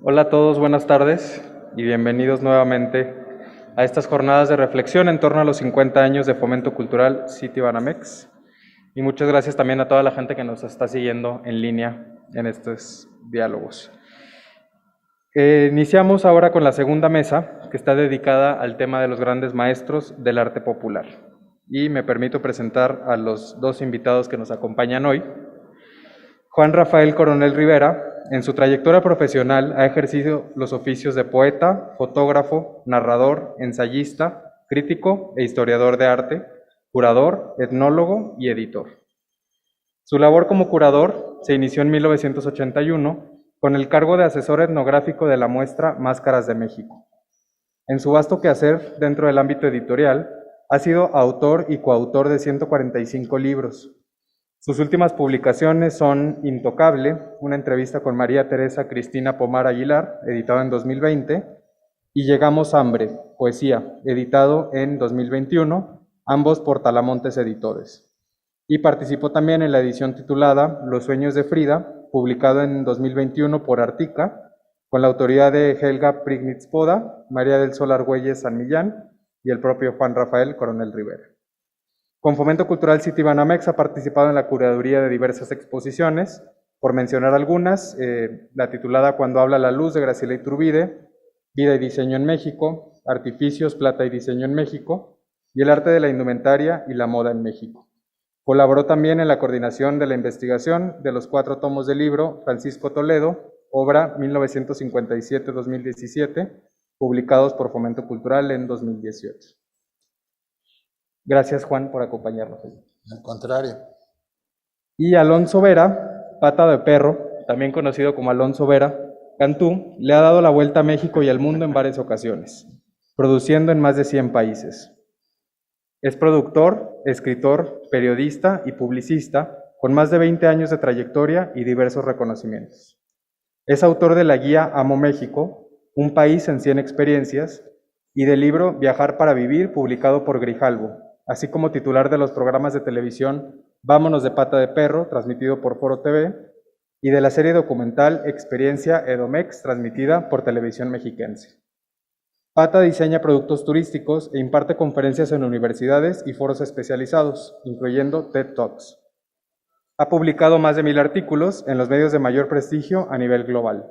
Hola a todos, buenas tardes y bienvenidos nuevamente a estas jornadas de reflexión en torno a los 50 años de Fomento Cultural Citibanamex. Y muchas gracias también a toda la gente que nos está siguiendo en línea en estos diálogos. Iniciamos ahora con la segunda mesa, que está dedicada al tema de los grandes maestros del arte popular. Y me permito presentar a los dos invitados que nos acompañan hoy. Juan Rafael Coronel Rivera, en su trayectoria profesional, ha ejercido los oficios de poeta, fotógrafo, narrador, ensayista, crítico e historiador de arte, curador, etnólogo y editor. Su labor como curador se inició en 1981 con el cargo de asesor etnográfico de la muestra Máscaras de México. En su vasto quehacer dentro del ámbito editorial, ha sido autor y coautor de 145 libros. Sus últimas publicaciones son Intocable, una entrevista con María Teresa Cristina Pomar Aguilar, editado en 2020, y Llegamos Hambre, poesía, editado en 2021, ambos por Talamontes Editores. Y participó también en la edición titulada Los sueños de Frida, publicado en 2021 por Artica, con la autoría de Helga Prignitz-Poda, María del Sol Argüelles San Millán y el propio Juan Rafael Coronel Rivera. Con Fomento Cultural Citibanamex ha participado en la curaduría de diversas exposiciones, por mencionar algunas, la titulada Cuando habla la luz de Graciela Iturbide, Vida y diseño en México, Artificios, plata y diseño en México, y El arte de la indumentaria y la moda en México. Colaboró también en la coordinación de la investigación de los 4 tomos del libro Francisco Toledo, obra 1957-2017, publicados por Fomento Cultural en 2018. Gracias, Juan, por acompañarnos. Al contrario. Y Alonso Vera, Pata de Perro, también conocido como Alonso Vera Cantú, le ha dado la vuelta a México y al mundo en varias ocasiones, produciendo en más de 100 países. Es productor, escritor, periodista y publicista, con más de 20 años de trayectoria y diversos reconocimientos. Es autor de la guía Amo México, un país en 100 experiencias, y del libro Viajar para Vivir, publicado por Grijalbo, así como titular de los programas de televisión Vámonos de Pata de Perro, transmitido por Foro TV, y de la serie documental Experiencia Edomex, transmitida por Televisión Mexiquense. Pata diseña productos turísticos e imparte conferencias en universidades y foros especializados, incluyendo TED Talks. Ha publicado más de 1000 artículos en los medios de mayor prestigio a nivel global.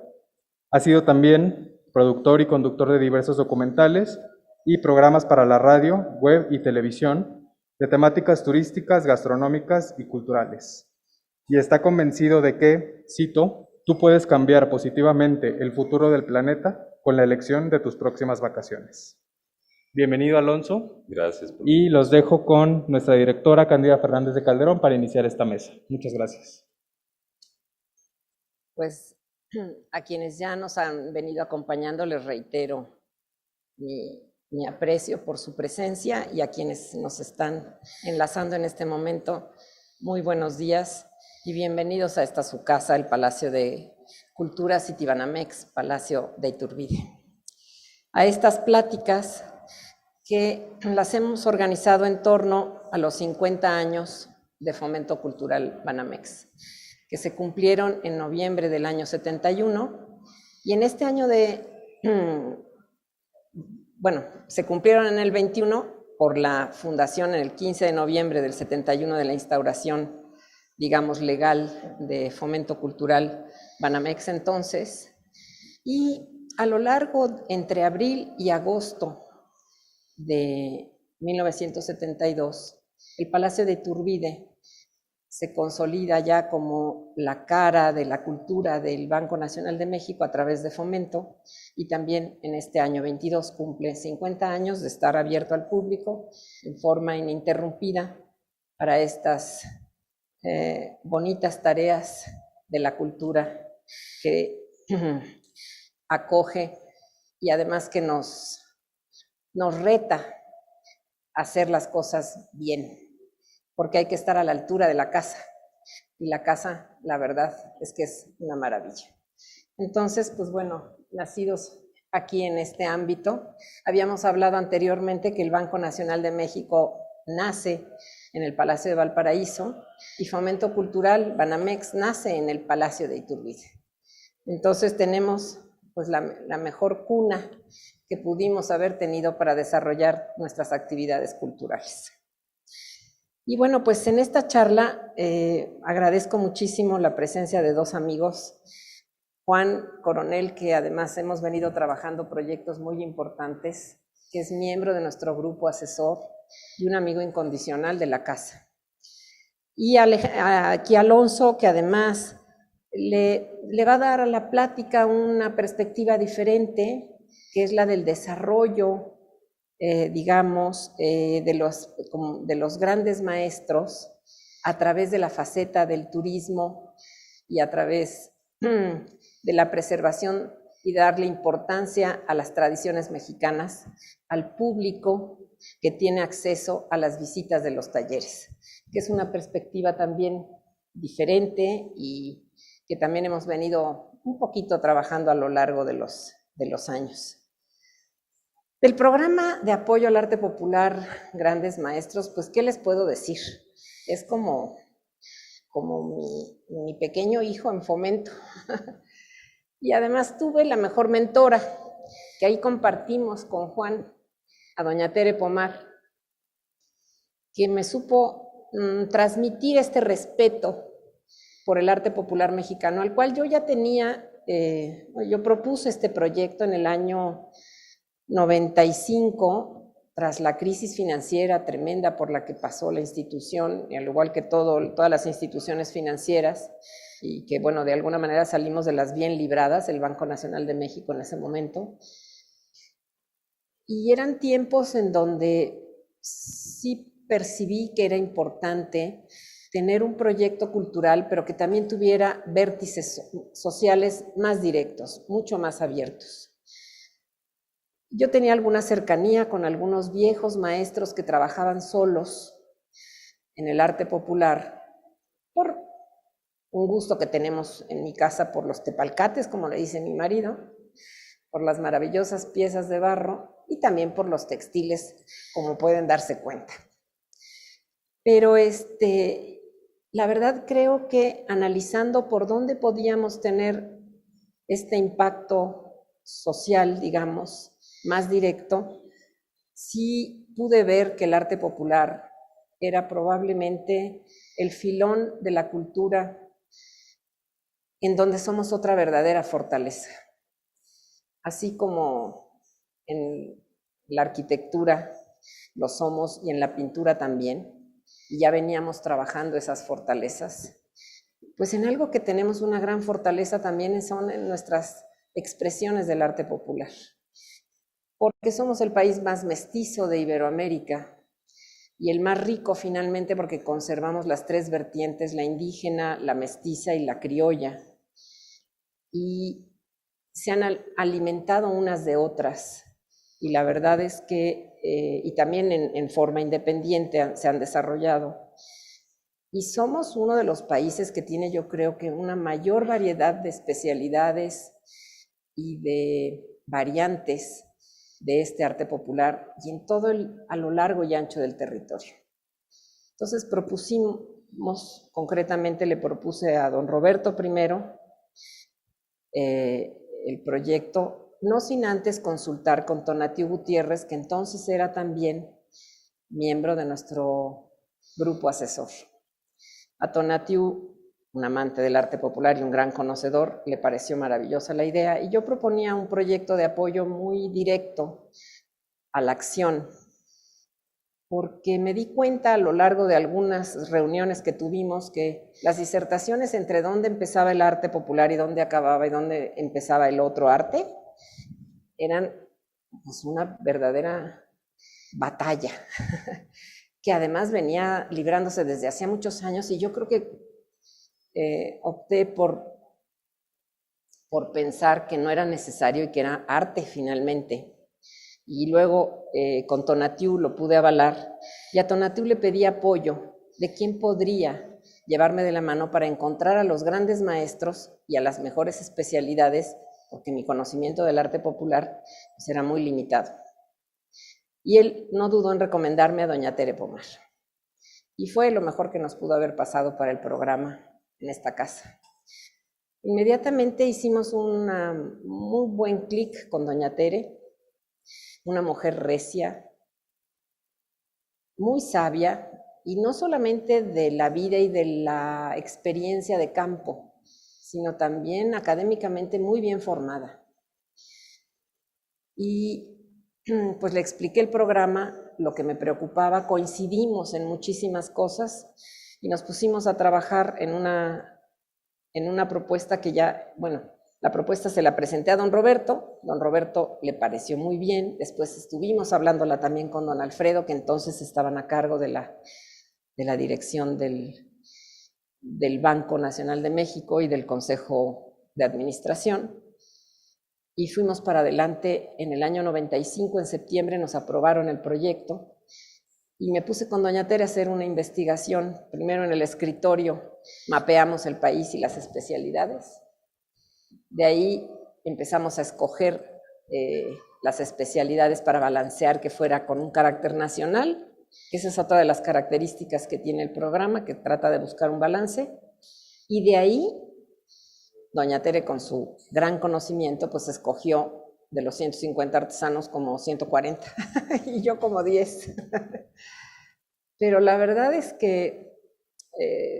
Ha sido también productor y conductor de diversos documentales y programas para la radio, web y televisión de temáticas turísticas, gastronómicas y culturales. Y está convencido de que, cito, tú puedes cambiar positivamente el futuro del planeta con la elección de tus próximas vacaciones. Bienvenido, Alonso. Gracias. Y los dejo con nuestra directora, Cándida Fernández de Calderón, para iniciar esta mesa. Muchas gracias. Pues a quienes ya nos han venido acompañando les reitero mi aprecio por su presencia, y a quienes nos están enlazando en este momento, muy buenos días y bienvenidos a esta su casa, el Palacio de Cultura Citibanamex, Palacio de Iturbide. A estas pláticas que las hemos organizado en torno a los 50 años de Fomento Cultural Banamex, que se cumplieron en noviembre del año 71, y en este año se cumplieron en el 21 por la fundación en el 15 de noviembre del 71 de la instauración, digamos, legal de Fomento Cultural Banamex entonces, y a lo largo entre abril y agosto de 1972, el Palacio de Iturbide se consolida ya como la cara de la cultura del Banco Nacional de México a través de Fomento, y también en este año 22 cumple 50 años de estar abierto al público en forma ininterrumpida para estas bonitas tareas de la cultura que acoge y además que nos reta a hacer las cosas bien, porque hay que estar a la altura de la casa, y la casa, la verdad, es que es una maravilla. Entonces, pues bueno, nacidos aquí en este ámbito, habíamos hablado anteriormente que el Banco Nacional de México nace en el Palacio de Valparaíso, y Fomento Cultural Banamex nace en el Palacio de Iturbide. Entonces tenemos pues la mejor cuna que pudimos haber tenido para desarrollar nuestras actividades culturales. Y bueno, pues en esta charla agradezco muchísimo la presencia de dos amigos, Juan Coronel, que además hemos venido trabajando proyectos muy importantes, que es miembro de nuestro grupo asesor y un amigo incondicional de la casa. Y aquí Alonso, que además le va a dar a la plática una perspectiva diferente, que es la del desarrollo, digamos, de los grandes maestros a través de la faceta del turismo y a través de la preservación y darle importancia a las tradiciones mexicanas, al público que tiene acceso a las visitas de los talleres, que es una perspectiva también diferente y que también hemos venido un poquito trabajando a lo largo de los años. Del programa de apoyo al arte popular Grandes Maestros, pues, ¿qué les puedo decir? Es como mi pequeño hijo en Fomento. Y además tuve la mejor mentora, que ahí compartimos con Juan, a doña Tere Pomar, que me supo transmitir este respeto por el arte popular mexicano, al cual yo ya tenía, yo propuse este proyecto en el año 95, tras la crisis financiera tremenda por la que pasó la institución, y al igual que todas las instituciones financieras, y que, bueno, de alguna manera salimos de las bien libradas, el Banco Nacional de México en ese momento. Y eran tiempos en donde sí percibí que era importante tener un proyecto cultural, pero que también tuviera vértices sociales más directos, mucho más abiertos. Yo tenía alguna cercanía con algunos viejos maestros que trabajaban solos en el arte popular, por un gusto que tenemos en mi casa por los tepalcates, como le dice mi marido, por las maravillosas piezas de barro y también por los textiles, como pueden darse cuenta. Pero la verdad creo que analizando por dónde podíamos tener este impacto social, digamos, más directo, sí pude ver que el arte popular era probablemente el filón de la cultura en donde somos otra verdadera fortaleza. Así como en la arquitectura lo somos y en la pintura también, y ya veníamos trabajando esas fortalezas, pues en algo que tenemos una gran fortaleza también son en nuestras expresiones del arte popular, porque somos el país más mestizo de Iberoamérica y el más rico finalmente porque conservamos las tres vertientes, la indígena, la mestiza y la criolla, y se han alimentado unas de otras, y la verdad es que, y también en forma independiente se han desarrollado, y somos uno de los países que tiene, yo creo que una mayor variedad de especialidades y de variantes de este arte popular y en todo a lo largo y ancho del territorio. Entonces propusimos, concretamente le propuse a don Roberto primero el proyecto, no sin antes consultar con Tonatiu Gutiérrez, que entonces era también miembro de nuestro grupo asesor. A Tonatiu, un amante del arte popular y un gran conocedor, le pareció maravillosa la idea y yo proponía un proyecto de apoyo muy directo a la acción, porque me di cuenta a lo largo de algunas reuniones que tuvimos que las disertaciones entre dónde empezaba el arte popular y dónde acababa y dónde empezaba el otro arte eran pues una verdadera batalla que además venía librándose desde hacía muchos años, y yo creo que opté por pensar que no era necesario y que era arte finalmente. Y luego con Tonatiu lo pude avalar, y a Tonatiu le pedí apoyo de quién podría llevarme de la mano para encontrar a los grandes maestros y a las mejores especialidades, porque mi conocimiento del arte popular pues, era muy limitado. Y él no dudó en recomendarme a doña Tere Pomar. Y fue lo mejor que nos pudo haber pasado para el programa en esta casa. Inmediatamente hicimos un muy buen clic con doña Tere, una mujer recia, muy sabia, y no solamente de la vida y de la experiencia de campo, sino también académicamente muy bien formada. Y pues le expliqué el programa, lo que me preocupaba, coincidimos en muchísimas cosas y nos pusimos a trabajar en una propuesta que ya, bueno, la propuesta se la presenté a don Roberto le pareció muy bien, después estuvimos hablándola también con don Alfredo, que entonces estaban a cargo de la dirección del Banco Nacional de México y del Consejo de Administración, y fuimos para adelante. En el año 95, en septiembre, nos aprobaron el proyecto, y me puse con doña Tere a hacer una investigación. Primero en el escritorio mapeamos el país y las especialidades. De ahí empezamos a escoger las especialidades para balancear que fuera con un carácter nacional, que esa es otra de las características que tiene el programa, que trata de buscar un balance. Y de ahí, doña Tere, con su gran conocimiento, pues escogió de los 150 artesanos como 140 y yo como 10. Pero la verdad es que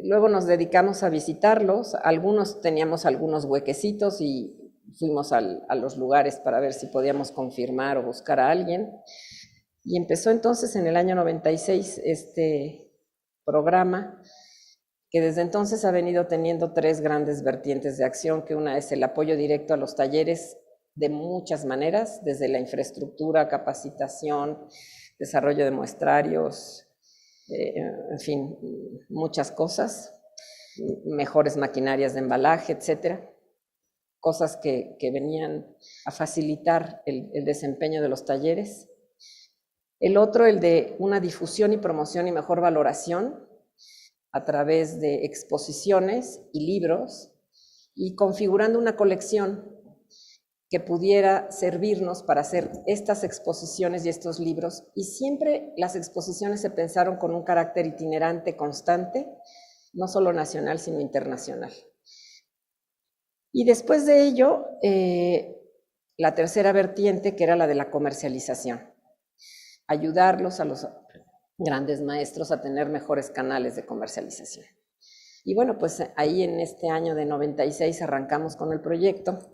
luego nos dedicamos a visitarlos. Algunos teníamos algunos huequecitos y fuimos a los lugares para ver si podíamos confirmar o buscar a alguien. Y empezó entonces en el año 96 este programa, que desde entonces ha venido teniendo 3 grandes vertientes de acción, que una es el apoyo directo a los talleres de muchas maneras, desde la infraestructura, capacitación, desarrollo de muestrarios, en fin, muchas cosas, mejores maquinarias de embalaje, etcétera, cosas que venían a facilitar el desempeño de los talleres. El otro, el de una difusión y promoción y mejor valoración a través de exposiciones y libros, y configurando una colección que pudiera servirnos para hacer estas exposiciones y estos libros. Y siempre las exposiciones se pensaron con un carácter itinerante, constante, no solo nacional, sino internacional. Y después de ello, la tercera vertiente, que era la de la comercialización. Ayudarlos a los grandes maestros a tener mejores canales de comercialización. Y bueno, pues ahí en este año de 96 arrancamos con el proyecto,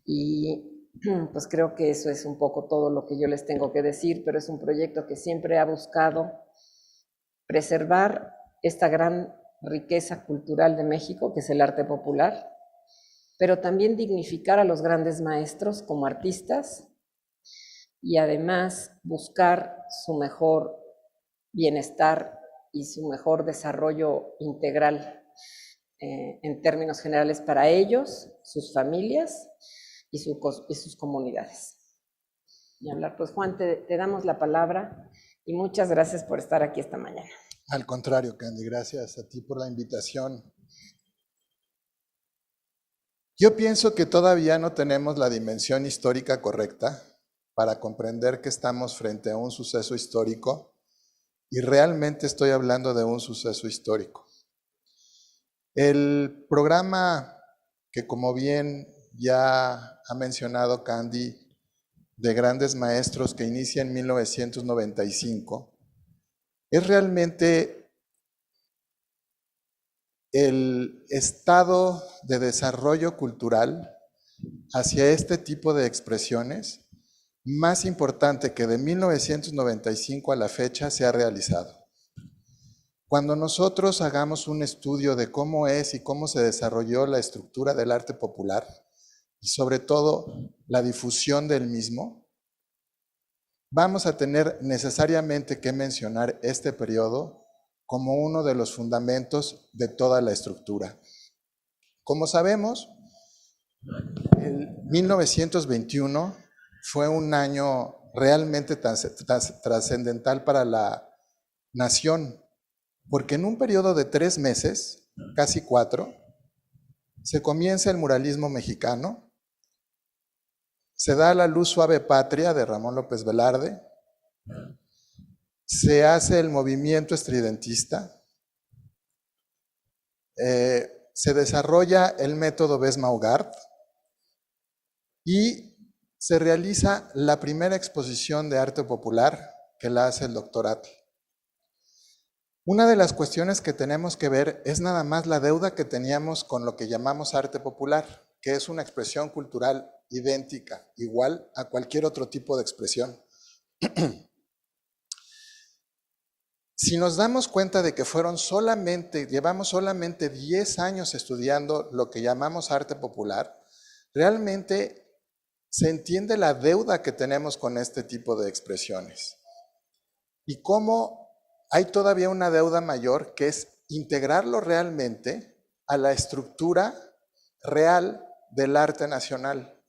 y pues creo que eso es un poco todo lo que yo les tengo que decir, pero es un proyecto que siempre ha buscado preservar esta gran riqueza cultural de México, que es el arte popular, pero también dignificar a los grandes maestros como artistas, y además buscar su mejor bienestar y su mejor desarrollo integral en términos generales para ellos, sus familias y sus comunidades. Y hablar, pues Juan, te damos la palabra y muchas gracias por estar aquí esta mañana. Al contrario, Candy, gracias a ti por la invitación. Yo pienso que todavía no tenemos la dimensión histórica correcta para comprender que estamos frente a un suceso histórico, y realmente estoy hablando de un suceso histórico. El programa que, como bien ya ha mencionado Candy, de grandes maestros, que inicia en 1995, es realmente el estado de desarrollo cultural hacia este tipo de expresiones más importante que de 1995 a la fecha se ha realizado. Cuando nosotros hagamos un estudio de cómo es y cómo se desarrolló la estructura del arte popular, y sobre todo la difusión del mismo, vamos a tener necesariamente que mencionar este periodo como uno de los fundamentos de toda la estructura. Como sabemos, el 1921 fue un año realmente trascendental para la nación, porque en un periodo de 3 meses, casi 4, se comienza el muralismo mexicano, se da La luz suave patria de Ramón López Velarde, se hace el movimiento estridentista, se desarrolla el método Besma-Hogarth y se realiza la primera exposición de arte popular que la hace el doctor Atl. Una de las cuestiones que tenemos que ver es nada más la deuda que teníamos con lo que llamamos arte popular, que es una expresión cultural idéntica, igual a cualquier otro tipo de expresión. Si nos damos cuenta de que llevamos solamente 10 años estudiando lo que llamamos arte popular, realmente se entiende la deuda que tenemos con este tipo de expresiones. Y cómo hay todavía una deuda mayor, que es integrarlo realmente a la estructura real del arte nacional.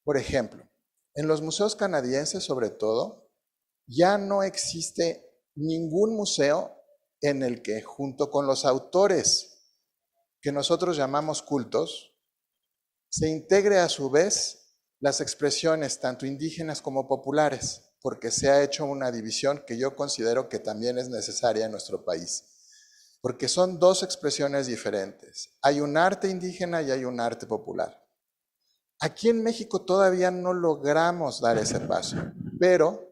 Por ejemplo, en los museos canadienses, sobre todo, ya no existe ningún museo en el que, junto con los autores que nosotros llamamos cultos, se integre a su vez las expresiones tanto indígenas como populares, porque se ha hecho una división que yo considero que también es necesaria en nuestro país, porque son dos expresiones diferentes. Hay un arte indígena y hay un arte popular. Aquí en México todavía no logramos dar ese paso, pero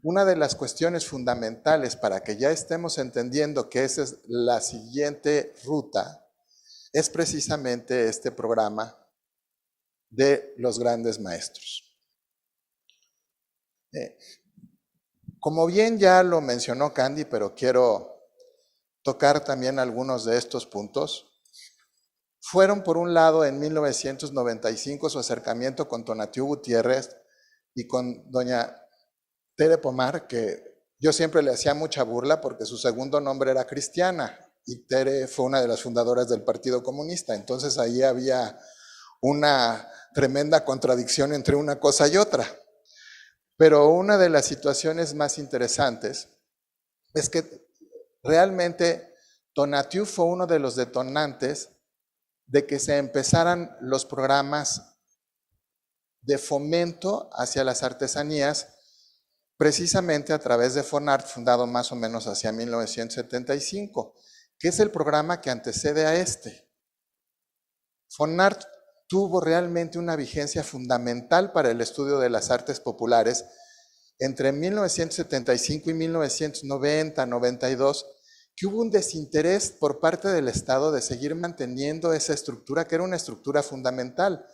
una de las cuestiones fundamentales para que ya estemos entendiendo que esa es la siguiente ruta es precisamente este programa de los grandes maestros. Como bien ya lo mencionó Candy, pero quiero tocar también algunos de estos puntos. Fueron, por un lado, en 1995 su acercamiento con Tonatiuh Gutiérrez y con doña Tere Pomar, que yo siempre le hacía mucha burla porque su segundo nombre era Cristiana y Tere fue una de las fundadoras del Partido Comunista. Entonces ahí había una tremenda contradicción entre una cosa y otra. Pero una de las situaciones más interesantes es que realmente Tonatiuh fue uno de los detonantes de que se empezaran los programas de fomento hacia las artesanías, precisamente a través de FONART, fundado más o menos hacia 1975, que es el programa que antecede a este. FONART tuvo realmente una vigencia fundamental para el estudio de las artes populares entre 1975 y 1990, 92, que hubo un desinterés por parte del Estado de seguir manteniendo esa estructura, que era una estructura fundamental.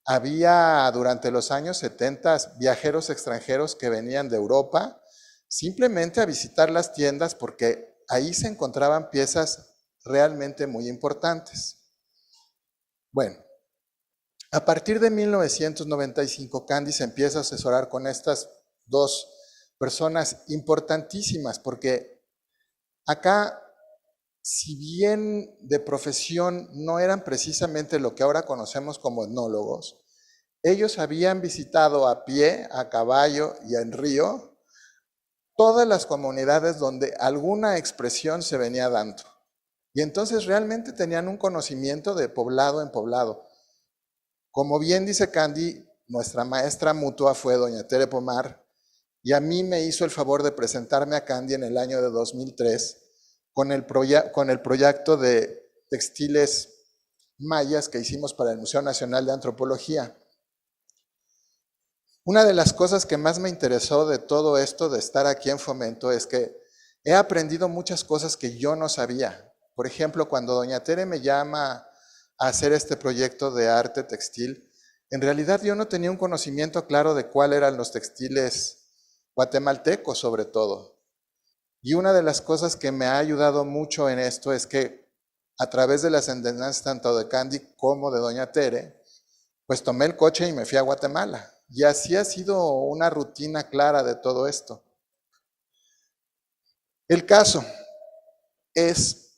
Había durante los años 70 viajeros extranjeros que venían de Europa simplemente a visitar las tiendas porque ahí se encontraban piezas realmente muy importantes. Bueno, a partir de 1995, Candy se empieza a asesorar con estas dos personas importantísimas, porque acá, si bien de profesión no eran precisamente lo que ahora conocemos como etnólogos, ellos habían visitado a pie, a caballo y en río todas las comunidades donde alguna expresión se venía dando. Y entonces realmente tenían un conocimiento de poblado en poblado. Como bien dice Candy, nuestra maestra mutua fue doña Tere Pomar, y a mí me hizo el favor de presentarme a Candy en el año de 2003 con el proyecto de textiles mayas que hicimos para el Museo Nacional de Antropología. Una de las cosas que más me interesó de todo esto, de estar aquí en Fomento, es que he aprendido muchas cosas que yo no sabía. Por ejemplo, cuando doña Tere me llama a hacer este proyecto de arte textil, en realidad yo no tenía un conocimiento claro de cuáles eran los textiles guatemaltecos sobre todo. Y una de las cosas que me ha ayudado mucho en esto es que a través de las enseñanzas tanto de Candy como de doña Tere, pues tomé el coche y me fui a Guatemala. Y así ha sido una rutina clara de todo esto. El caso es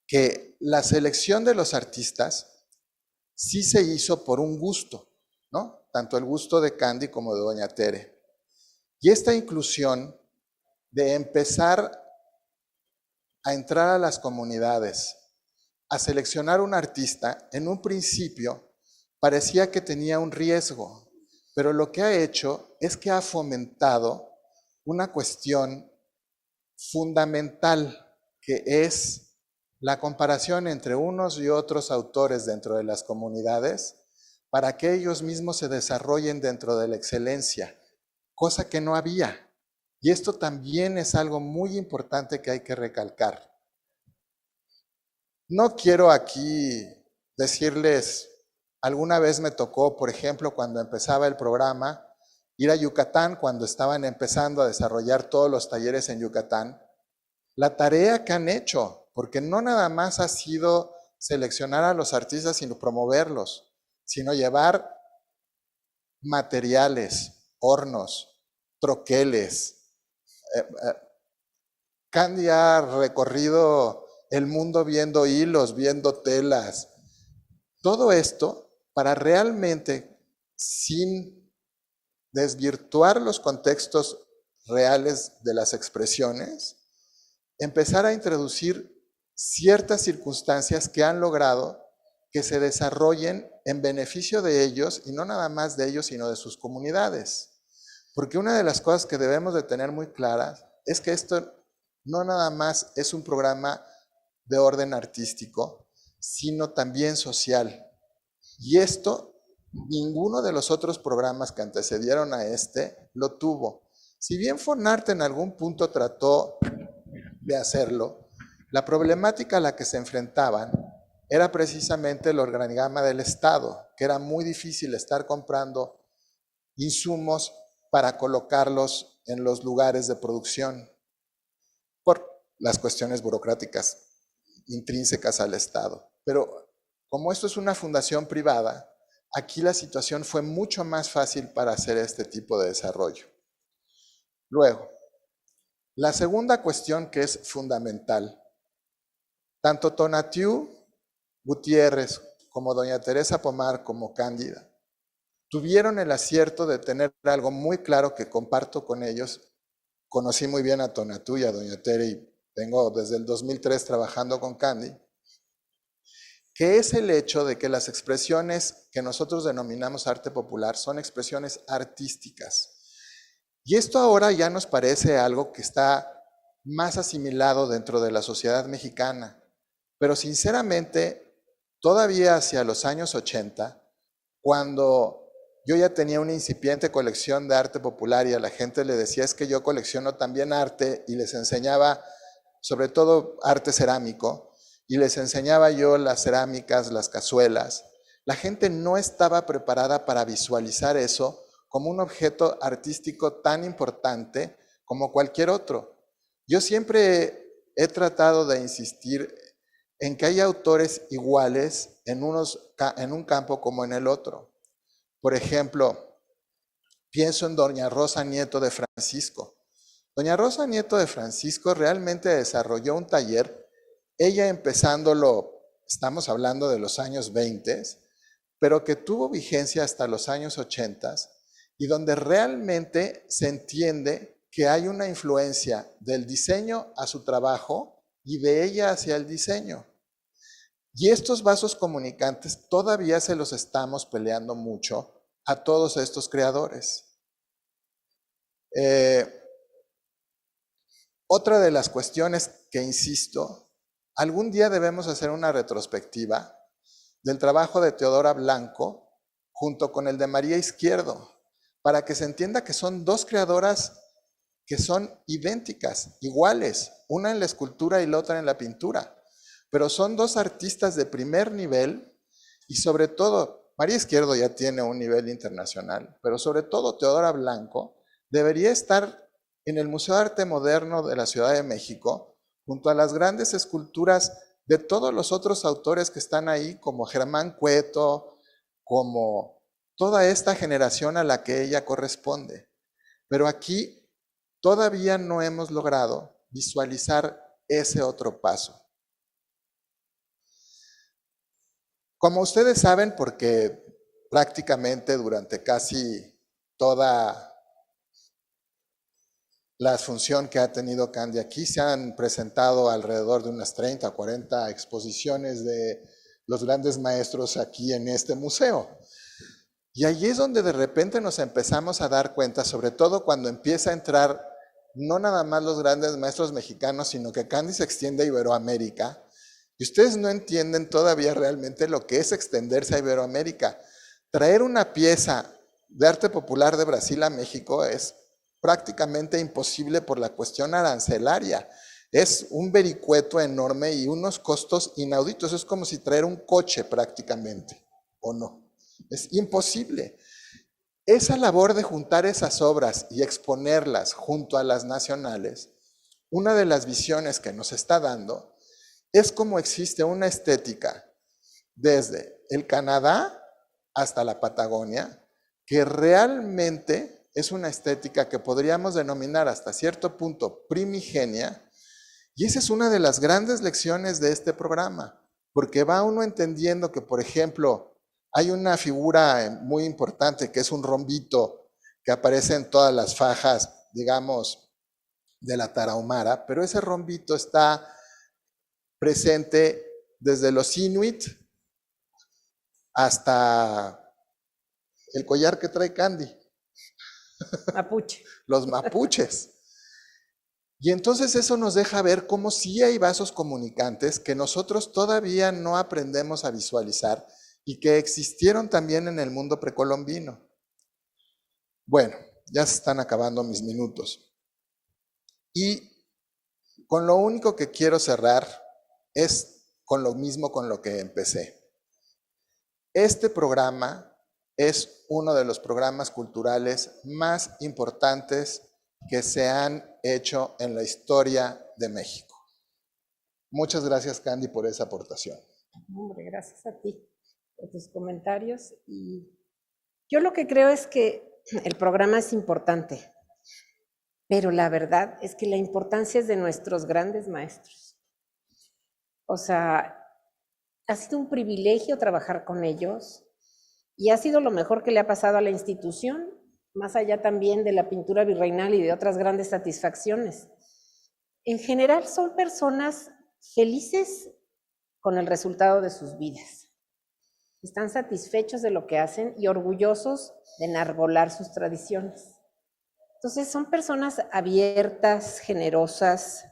que la selección de los artistas sí se hizo por un gusto, ¿no? Tanto el gusto de Candy como de doña Tere. Y esta inclusión de empezar a entrar a las comunidades, a seleccionar un artista, en un principio parecía que tenía un riesgo, pero lo que ha hecho es que ha fomentado una cuestión fundamental, que es la comparación entre unos y otros autores dentro de las comunidades para que ellos mismos se desarrollen dentro de la excelencia, cosa que no había. Y esto también es algo muy importante que hay que recalcar. No quiero aquí decirles, alguna vez me tocó, por ejemplo, cuando empezaba el programa, ir a Yucatán, cuando estaban empezando a desarrollar todos los talleres en Yucatán, la tarea que han hecho, porque no nada más ha sido seleccionar a los artistas sino promoverlos, sino llevar materiales, hornos, troqueles. Candy ha recorrido el mundo viendo hilos, viendo telas. Todo esto para realmente, sin desvirtuar los contextos reales de las expresiones, empezar a introducir ciertas circunstancias que han logrado que se desarrollen en beneficio de ellos, y no nada más de ellos, sino de sus comunidades. Porque una de las cosas que debemos de tener muy claras es que esto no nada más es un programa de orden artístico, sino también social. Y esto, ninguno de los otros programas que antecedieron a este lo tuvo. Si bien Fonarte en algún punto trató de hacerlo, la problemática a la que se enfrentaban era precisamente el organigrama del Estado, que era muy difícil estar comprando insumos para colocarlos en los lugares de producción por las cuestiones burocráticas intrínsecas al Estado. Pero como esto es una fundación privada, aquí la situación fue mucho más fácil para hacer este tipo de desarrollo. Luego, la segunda cuestión que es fundamental, tanto Tonatiuh Gutiérrez como doña Teresa Pomar como Cándida tuvieron el acierto de tener algo muy claro que comparto con ellos. Conocí muy bien a Tonatiuh y a doña Tere y tengo desde el 2003 trabajando con Candy, que es el hecho de que las expresiones que nosotros denominamos arte popular son expresiones artísticas. Y esto ahora ya nos parece algo que está más asimilado dentro de la sociedad mexicana, pero sinceramente, todavía hacia los años 80, cuando yo ya tenía una incipiente colección de arte popular y a la gente le decía es que yo colecciono también arte y les enseñaba sobre todo arte cerámico y les enseñaba yo las cerámicas, las cazuelas, la gente no estaba preparada para visualizar eso como un objeto artístico tan importante como cualquier otro. Yo siempre he tratado de insistir en que hay autores iguales en un campo como en el otro. Por ejemplo, pienso en doña Rosa Nieto de Francisco. Doña Rosa Nieto de Francisco realmente desarrolló un taller, ella empezándolo, estamos hablando de los años 20, pero que tuvo vigencia hasta los años 80 y donde realmente se entiende que hay una influencia del diseño a su trabajo y de ella hacia el diseño. Y estos vasos comunicantes todavía se los estamos peleando mucho a todos estos creadores. Otra de las cuestiones que insisto, algún día debemos hacer una retrospectiva del trabajo de Teodora Blanco junto con el de María Izquierdo, para que se entienda que son dos creadoras que son idénticas, iguales, una en la escultura y la otra en la pintura. Pero son dos artistas de primer nivel y sobre todo, María Izquierdo ya tiene un nivel internacional, pero sobre todo Teodora Blanco debería estar en el Museo de Arte Moderno de la Ciudad de México junto a las grandes esculturas de todos los otros autores que están ahí, como Germán Cueto, como toda esta generación a la que ella corresponde. Pero aquí todavía no hemos logrado visualizar ese otro paso. Como ustedes saben, porque prácticamente durante casi toda la función que ha tenido Candy aquí, se han presentado alrededor de unas 30 o 40 exposiciones de los grandes maestros aquí en este museo. Y allí es donde de repente nos empezamos a dar cuenta, sobre todo cuando empieza a entrar no nada más los grandes maestros mexicanos, sino que Candy se extiende a Iberoamérica, Y ustedes no entienden todavía realmente lo que es extenderse a Iberoamérica. Traer una pieza de arte popular de Brasil a México es prácticamente imposible por la cuestión arancelaria. Es un vericueto enorme y unos costos inauditos. Es como si traer un coche prácticamente, ¿o no? Es imposible. Esa labor de juntar esas obras y exponerlas junto a las nacionales, una de las visiones que nos está dando es cómo existe una estética desde el Canadá hasta la Patagonia, que realmente es una estética que podríamos denominar hasta cierto punto primigenia, y esa es una de las grandes lecciones de este programa, porque va uno entendiendo que, por ejemplo, hay una figura muy importante que es un rombito que aparece en todas las fajas, digamos, de la Tarahumara, pero ese rombito está presente desde los Inuit hasta el collar que trae Candy, Mapuche. los mapuches. Y entonces eso nos deja ver cómo sí hay vasos comunicantes que nosotros todavía no aprendemos a visualizar y que existieron también en el mundo precolombino. Bueno, ya se están acabando mis minutos. Y con lo único que quiero cerrar es con lo mismo con lo que empecé. Este programa es uno de los programas culturales más importantes que se han hecho en la historia de México. Muchas gracias, Candy, por esa aportación. Hombre, gracias a ti por tus comentarios. Y yo lo que creo es que el programa es importante, pero la verdad es que la importancia es de nuestros grandes maestros. O sea, ha sido un privilegio trabajar con ellos y ha sido lo mejor que le ha pasado a la institución, más allá también de la pintura virreinal y de otras grandes satisfacciones. En general son personas felices con el resultado de sus vidas. Están satisfechos de lo que hacen y orgullosos de enarbolar sus tradiciones. Entonces son personas abiertas, generosas,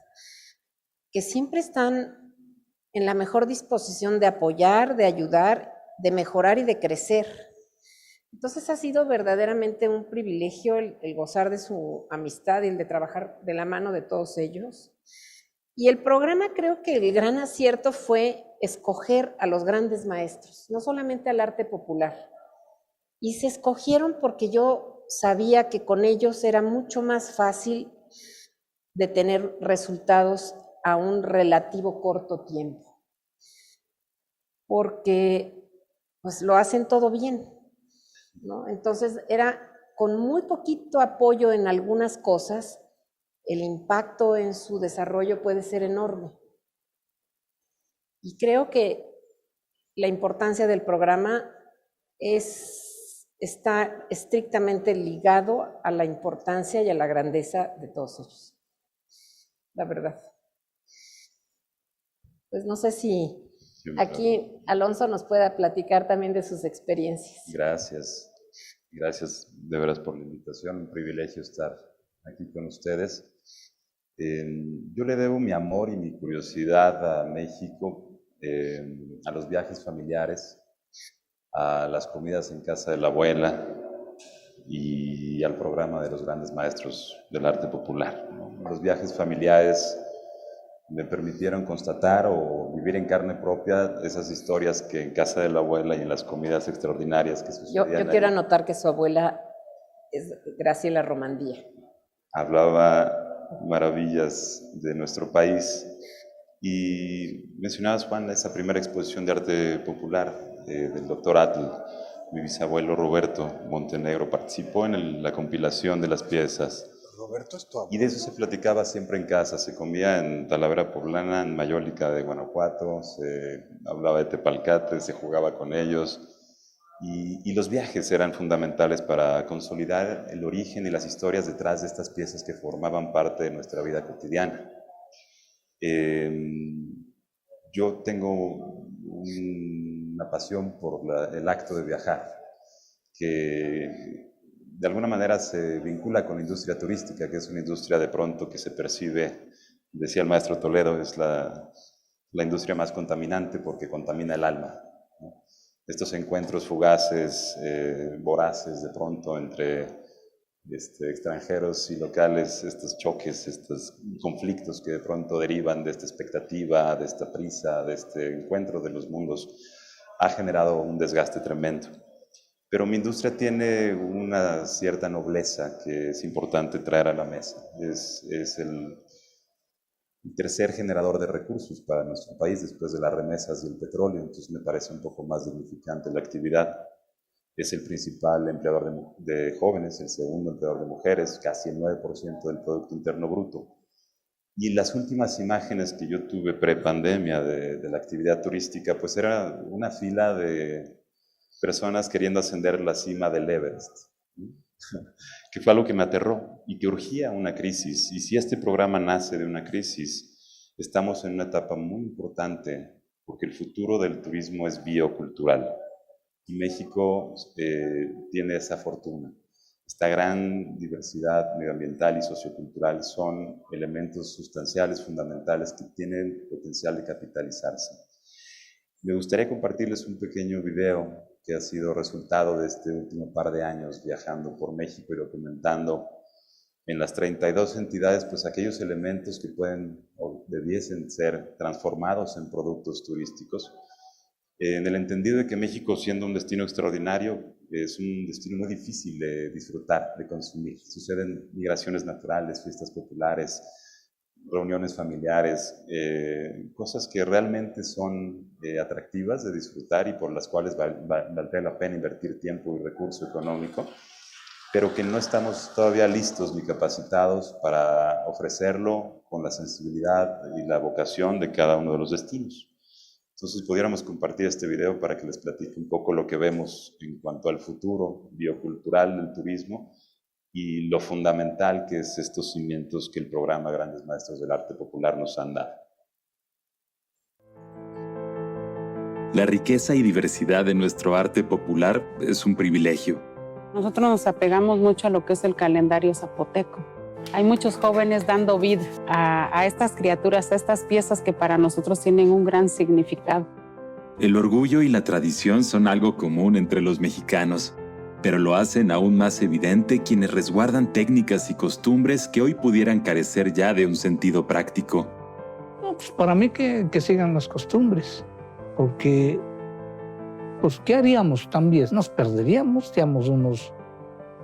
que siempre están en la mejor disposición de apoyar, de ayudar, de mejorar y de crecer. Entonces ha sido verdaderamente un privilegio el gozar de su amistad y el de trabajar de la mano de todos ellos. Y el programa, creo que el gran acierto fue escoger a los grandes maestros, no solamente al arte popular. Y se escogieron porque yo sabía que con ellos era mucho más fácil de tener resultados a un relativo corto tiempo, porque pues lo hacen todo bien, ¿no? Entonces era con muy poquito apoyo en algunas cosas, el impacto en su desarrollo puede ser enorme. Y creo que la importancia del programa está estrictamente ligado a la importancia y a la grandeza de todos ellos. La verdad. Pues no sé si aquí Alonso nos pueda platicar también de sus experiencias. Gracias, gracias de veras por la invitación, un privilegio estar aquí con ustedes. Yo le debo mi amor y mi curiosidad a México, a los viajes familiares, a las comidas en casa de la abuela y al programa de los grandes maestros del arte popular, ¿no? Los viajes familiares me permitieron constatar o vivir en carne propia esas historias que en casa de la abuela y en las comidas extraordinarias que sucedían. Yo quiero anotar que su abuela es Graciela Romandía. Hablaba maravillas de nuestro país. Y mencionabas, Juan, esa primera exposición de arte popular del doctor Atl. Mi bisabuelo Roberto Montenegro participó en la compilación de las piezas. Roberto es tu abuelo. Y de eso se platicaba siempre en casa. Se comía en Talavera Poblana, en Mayólica de Guanajuato, se hablaba de Tepalcate, se jugaba con ellos. Y los viajes eran fundamentales para consolidar el origen y las historias detrás de estas piezas que formaban parte de nuestra vida cotidiana. Yo tengo una pasión por el acto de viajar, que de alguna manera se vincula con la industria turística, que es una industria de pronto que se percibe, decía el maestro Toledo, es la la industria más contaminante porque contamina el alma, ¿no? Estos encuentros fugaces, voraces de pronto entre extranjeros y locales, estos choques, estos conflictos que de pronto derivan de esta expectativa, de esta prisa, de este encuentro de los mundos, ha generado un desgaste tremendo. Pero mi industria tiene una cierta nobleza que es importante traer a la mesa. Es el tercer generador de recursos para nuestro país después de las remesas y el petróleo, entonces me parece un poco más dignificante la actividad. Es el principal empleador de jóvenes, el segundo empleador de mujeres, casi el 9% del Producto Interno Bruto. Y las últimas imágenes que yo tuve pre-pandemia de la actividad turística, pues era una fila de personas queriendo ascender la cima del Everest, ¿no? Que fue algo que me aterró y que urgía una crisis. Y si este programa nace de una crisis, estamos en una etapa muy importante porque el futuro del turismo es biocultural. Y México tiene esa fortuna. Esta gran diversidad medioambiental y sociocultural son elementos sustanciales, fundamentales, que tienen potencial de capitalizarse. Me gustaría compartirles un pequeño video que ha sido resultado de este último par de años viajando por México y documentando en las 32 entidades, pues aquellos elementos que pueden o debiesen ser transformados en productos turísticos, en el entendido de que México, siendo un destino extraordinario, es un destino muy difícil de disfrutar, de consumir. Suceden migraciones naturales, fiestas populares, reuniones familiares, cosas que realmente son atractivas de disfrutar y por las cuales valdría la pena invertir tiempo y recurso económico, pero que no estamos todavía listos ni capacitados para ofrecerlo con la sensibilidad y la vocación de cada uno de los destinos. Entonces, pudiéramos compartir este video para que les platique un poco lo que vemos en cuanto al futuro biocultural del turismo y lo fundamental que es estos cimientos que el programa Grandes Maestros del Arte Popular nos han dado. La riqueza y diversidad de nuestro arte popular es un privilegio. Nosotros nos apegamos mucho a lo que es el calendario zapoteco. Hay muchos jóvenes dando vida a estas criaturas, a estas piezas que para nosotros tienen un gran significado. El orgullo y la tradición son algo común entre los mexicanos, pero lo hacen aún más evidente quienes resguardan técnicas y costumbres que hoy pudieran carecer ya de un sentido práctico. No, pues para mí que sigan las costumbres, porque pues ¿qué haríamos también? Nos perderíamos, seríamos unos,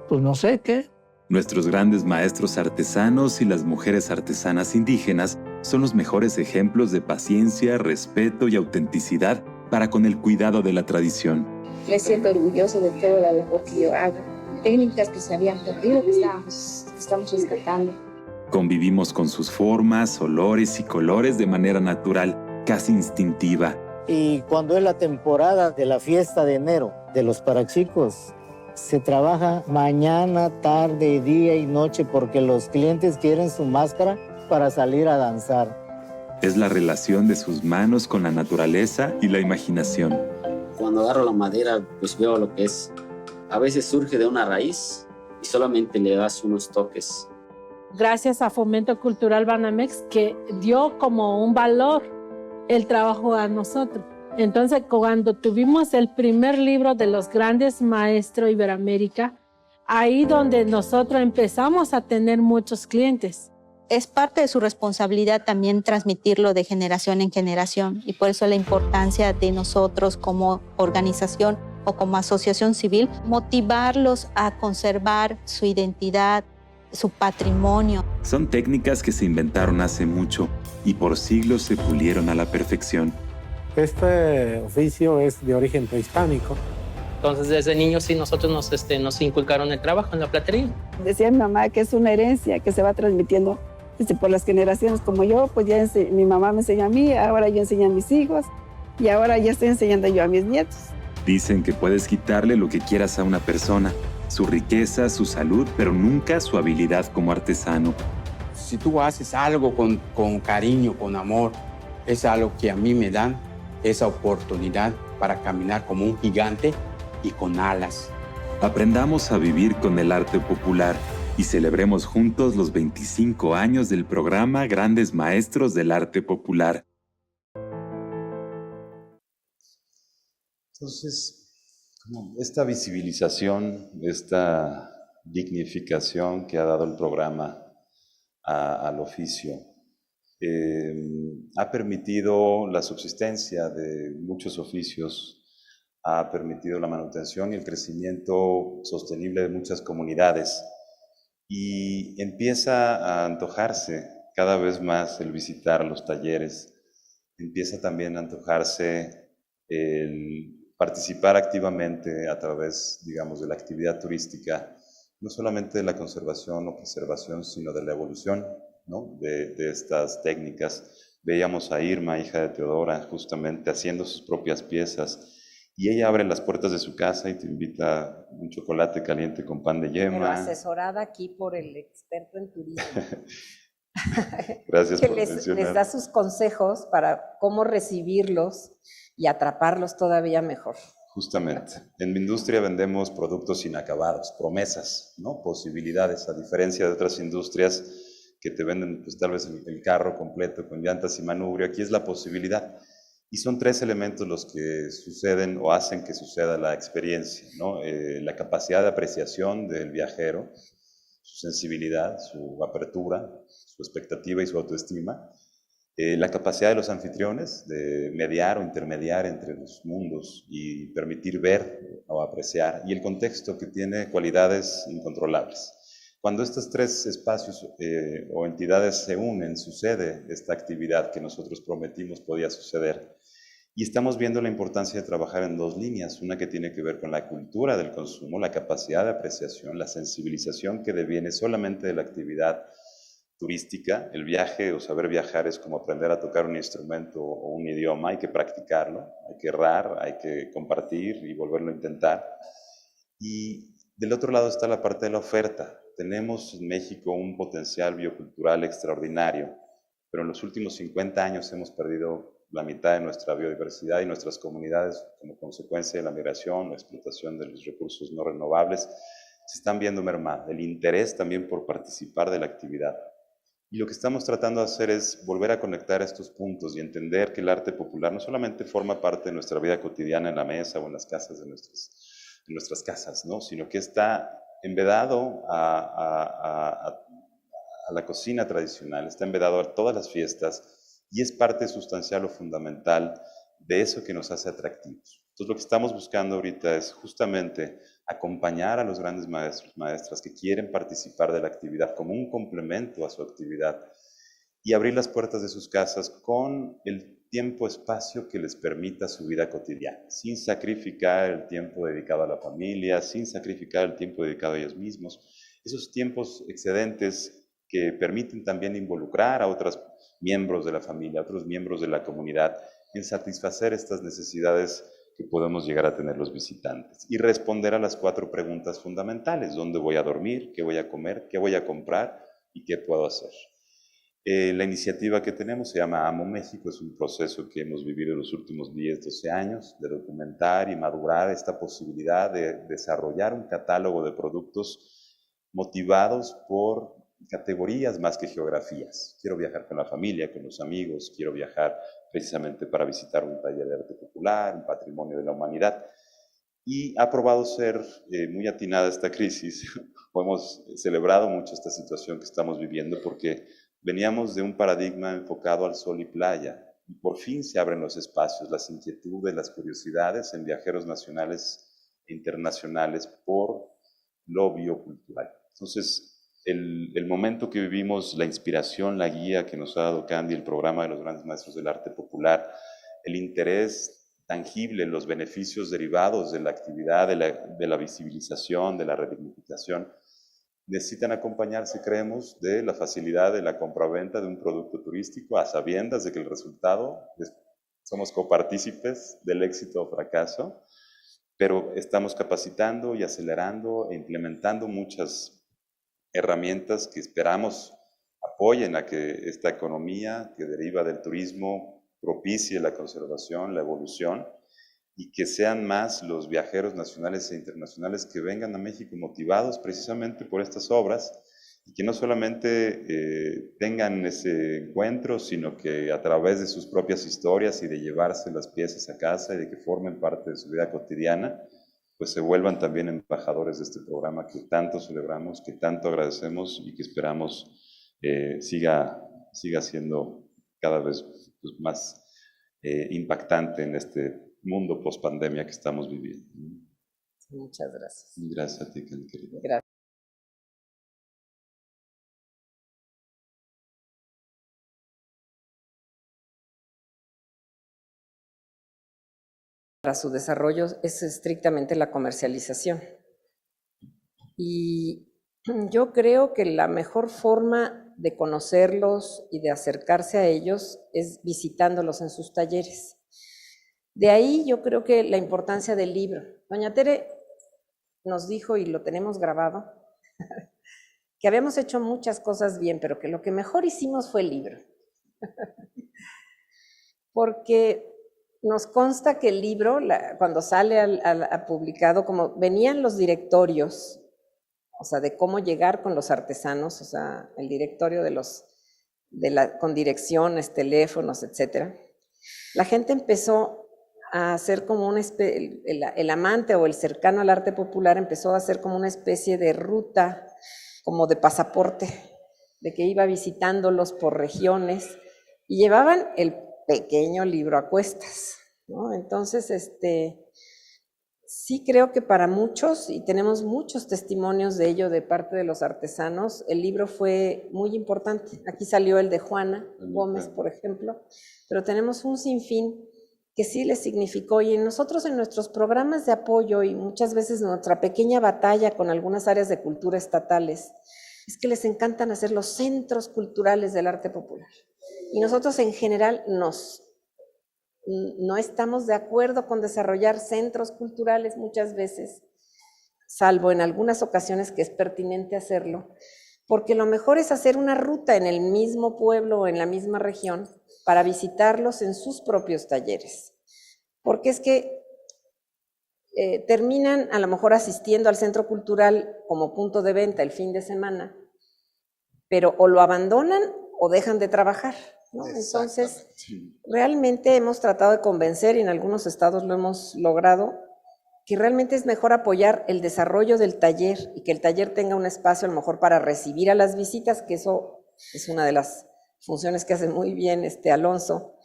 pues no sé qué. Nuestros grandes maestros artesanos y las mujeres artesanas indígenas son los mejores ejemplos de paciencia, respeto y autenticidad para con el cuidado de la tradición. Me siento orgulloso de toda la labor que yo hago. Técnicas que se habían perdido, que estamos rescatando. Convivimos con sus formas, olores y colores de manera natural, casi instintiva. Y cuando es la temporada de la fiesta de enero de los parachicos, se trabaja mañana, tarde, día y noche porque los clientes quieren su máscara para salir a danzar. Es la relación de sus manos con la naturaleza y la imaginación. Cuando agarro la madera, pues veo lo que es. A veces surge de una raíz y solamente le das unos toques. Gracias a Fomento Cultural Banamex, que dio como un valor el trabajo a nosotros. Entonces, cuando tuvimos el primer libro de los grandes maestros Iberoamérica, ahí donde nosotros empezamos a tener muchos clientes. Es parte de su responsabilidad también transmitirlo de generación en generación y por eso la importancia de nosotros como organización o como asociación civil, motivarlos a conservar su identidad, su patrimonio. Son técnicas que se inventaron hace mucho y por siglos se pulieron a la perfección. Este oficio es de origen prehispánico. Entonces, desde niños sí nosotros nos inculcaron el trabajo en la platería. Decía mi mamá que es una herencia que se va transmitiendo por las generaciones como yo, pues ya mi mamá me enseñó a mí, ahora yo enseño a mis hijos y ahora ya estoy enseñando yo a mis nietos. Dicen que puedes quitarle lo que quieras a una persona, su riqueza, su salud, pero nunca su habilidad como artesano. Si tú haces algo con cariño, con amor, es algo que a mí me dan esa oportunidad para caminar como un gigante y con alas. Aprendamos a vivir con el arte popular y celebremos juntos los 25 años del programa Grandes Maestros del Arte Popular. Entonces, esta visibilización, esta dignificación que ha dado el programa al oficio, ha permitido la subsistencia de muchos oficios, ha permitido la manutención y el crecimiento sostenible de muchas comunidades, y empieza a antojarse cada vez más el visitar los talleres, empieza también a antojarse el participar activamente a través, digamos, de la actividad turística, no solamente de la conservación o preservación, sino de la evolución, ¿no?, de estas técnicas. Veíamos a Irma, hija de Teodora, justamente haciendo sus propias piezas, y ella abre las puertas de su casa y te invita a un chocolate caliente con pan de yema. Pero asesorada aquí por el experto en turismo. Gracias que por mencionar. les da sus consejos para cómo recibirlos y atraparlos todavía mejor. Justamente. En mi industria vendemos productos inacabados, promesas, ¿no?, posibilidades, a diferencia de otras industrias que te venden pues tal vez el carro completo con llantas y manubrio. Aquí es la posibilidad. Y son 3 elementos los que suceden o hacen que suceda la experiencia, ¿no? La capacidad de apreciación del viajero, su sensibilidad, su apertura, su expectativa y su autoestima. La capacidad de los anfitriones de mediar o intermediar entre los mundos y permitir ver o apreciar, y el contexto, que tiene cualidades incontrolables. Cuando estos 3 espacios o entidades se unen, sucede esta actividad que nosotros prometimos podía suceder. Y estamos viendo la importancia de trabajar en 2 líneas, una que tiene que ver con la cultura del consumo, la capacidad de apreciación, la sensibilización que deviene solamente de la actividad turística. El viaje o saber viajar es como aprender a tocar un instrumento o un idioma, hay que practicarlo, hay que errar, hay que compartir y volverlo a intentar. Y del otro lado está la parte de la oferta. Tenemos en México un potencial biocultural extraordinario, pero en los últimos 50 años hemos perdido la mitad de nuestra biodiversidad, y nuestras comunidades, como consecuencia de la migración, la explotación de los recursos no renovables, se están viendo mermadas. El interés también por participar de la actividad. Y lo que estamos tratando de hacer es volver a conectar estos puntos y entender que el arte popular no solamente forma parte de nuestra vida cotidiana en la mesa o en las casas de nuestras casas, ¿no?, sino que está embedado a la cocina tradicional, está embedado a todas las fiestas, y es parte sustancial o fundamental de eso que nos hace atractivos. Entonces, lo que estamos buscando ahorita es justamente acompañar a los grandes maestros, maestras que quieren participar de la actividad como un complemento a su actividad, y abrir las puertas de sus casas con el tiempo-espacio que les permita su vida cotidiana, sin sacrificar el tiempo dedicado a la familia, sin sacrificar el tiempo dedicado a ellos mismos. Esos tiempos excedentes que permiten también involucrar a otros miembros de la familia, a otros miembros de la comunidad, en satisfacer estas necesidades que podemos llegar a tener los visitantes, y responder a las 4 preguntas fundamentales: ¿dónde voy a dormir? ¿Qué voy a comer? ¿Qué voy a comprar? ¿Y qué puedo hacer? La iniciativa que tenemos se llama Amo México. Es un proceso que hemos vivido en los últimos 10, 12 años, de documentar y madurar esta posibilidad de desarrollar un catálogo de productos motivados por categorías más que geografías. Quiero viajar con la familia, con los amigos, quiero viajar precisamente para visitar un taller de arte popular, un patrimonio de la humanidad. Y ha probado ser muy atinada esta crisis. Hemos celebrado mucho esta situación que estamos viviendo, porque veníamos de un paradigma enfocado al sol y playa, y por fin se abren los espacios, las inquietudes, las curiosidades en viajeros nacionales e internacionales por lo biocultural. Entonces, el momento que vivimos, la inspiración, la guía que nos ha dado Candy, el programa de los grandes maestros del arte popular, el interés tangible, los beneficios derivados de la actividad, de la visibilización, de la redignificación, necesitan acompañarse, creemos, de la facilidad de la compraventa de un producto turístico, a sabiendas de que el resultado somos copartícipes del éxito o fracaso, pero estamos capacitando y acelerando e implementando muchas herramientas que esperamos apoyen a que esta economía que deriva del turismo propicie la conservación, la evolución, y que sean más los viajeros nacionales e internacionales que vengan a México motivados precisamente por estas obras, y que no solamente tengan ese encuentro, sino que a través de sus propias historias y de llevarse las piezas a casa y de que formen parte de su vida cotidiana, pues se vuelvan también embajadores de este programa que tanto celebramos, que tanto agradecemos y que esperamos siga siendo cada vez pues, más impactante en este mundo post-pandemia que estamos viviendo. Muchas gracias. Gracias a ti, querida. Gracias. Para su desarrollo es estrictamente la comercialización. Y yo creo que la mejor forma de conocerlos y de acercarse a ellos es visitándolos en sus talleres. De ahí yo creo que la importancia del libro. Doña Tere nos dijo, y lo tenemos grabado, que habíamos hecho muchas cosas bien, pero que lo que mejor hicimos fue el libro. Porque nos consta que el libro, cuando sale a publicado, como venían los directorios, o sea, de cómo llegar con los artesanos, o sea, el directorio con direcciones, teléfonos, etcétera, la gente empezó a hacer como el amante o el cercano al arte popular empezó a hacer como una especie de ruta, como de pasaporte, de que iba visitándolos por regiones y llevaban el pequeño libro a cuestas, ¿no? Entonces, sí creo que para muchos, y tenemos muchos testimonios de ello de parte de los artesanos, el libro fue muy importante. Aquí salió el de Juana Gómez, por ejemplo, pero tenemos un sinfín que sí les significó, y nosotros en nuestros programas de apoyo y muchas veces nuestra pequeña batalla con algunas áreas de cultura estatales, es que les encantan hacer los centros culturales del arte popular. Y nosotros en general no estamos de acuerdo con desarrollar centros culturales muchas veces, salvo en algunas ocasiones que es pertinente hacerlo, porque lo mejor es hacer una ruta en el mismo pueblo o en la misma región para visitarlos en sus propios talleres. Porque es que terminan a lo mejor asistiendo al centro cultural como punto de venta el fin de semana, pero o lo abandonan o dejan de trabajar, ¿no? Entonces, realmente hemos tratado de convencer, y en algunos estados lo hemos logrado, que realmente es mejor apoyar el desarrollo del taller y que el taller tenga un espacio a lo mejor para recibir a las visitas, que eso es una de las funciones que hace muy bien Alonso,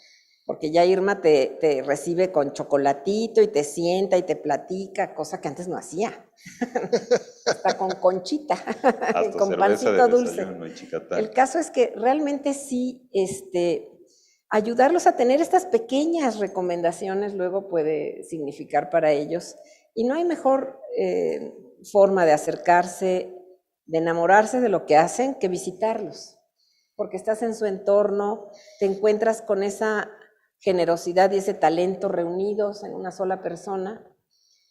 porque ya Irma te recibe con chocolatito y te sienta y te platica, cosa que antes no hacía. Hasta con conchita, hasta con pancito dulce. El caso es que realmente sí, ayudarlos a tener estas pequeñas recomendaciones luego puede significar para ellos. Y no hay mejor forma de acercarse, de enamorarse de lo que hacen, que visitarlos. Porque estás en su entorno, te encuentras con esa generosidad y ese talento reunidos en una sola persona.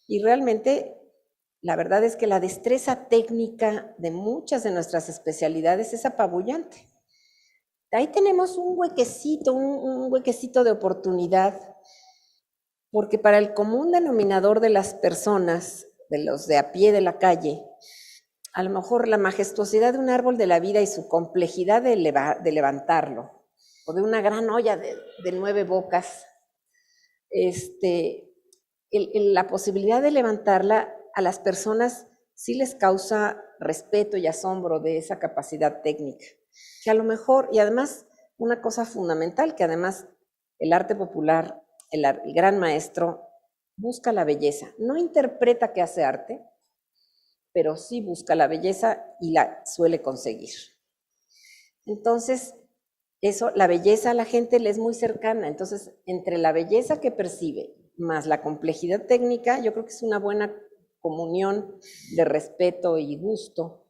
Y realmente, la verdad es que la destreza técnica de muchas de nuestras especialidades es apabullante. Ahí tenemos un huequecito de oportunidad, porque para el común denominador de las personas, de los de a pie de la calle, a lo mejor la majestuosidad de un árbol de la vida y su complejidad de levantarlo, o de una gran olla de 9 bocas, la posibilidad de levantarla a las personas sí les causa respeto y asombro de esa capacidad técnica. Que a lo mejor, y además una cosa fundamental, que además el arte popular, el gran maestro, busca la belleza. No interpreta que hace arte, pero sí busca la belleza y la suele conseguir. Entonces, la belleza a la gente le es muy cercana. Entonces, entre la belleza que percibe más la complejidad técnica, yo creo que es una buena comunión de respeto y gusto,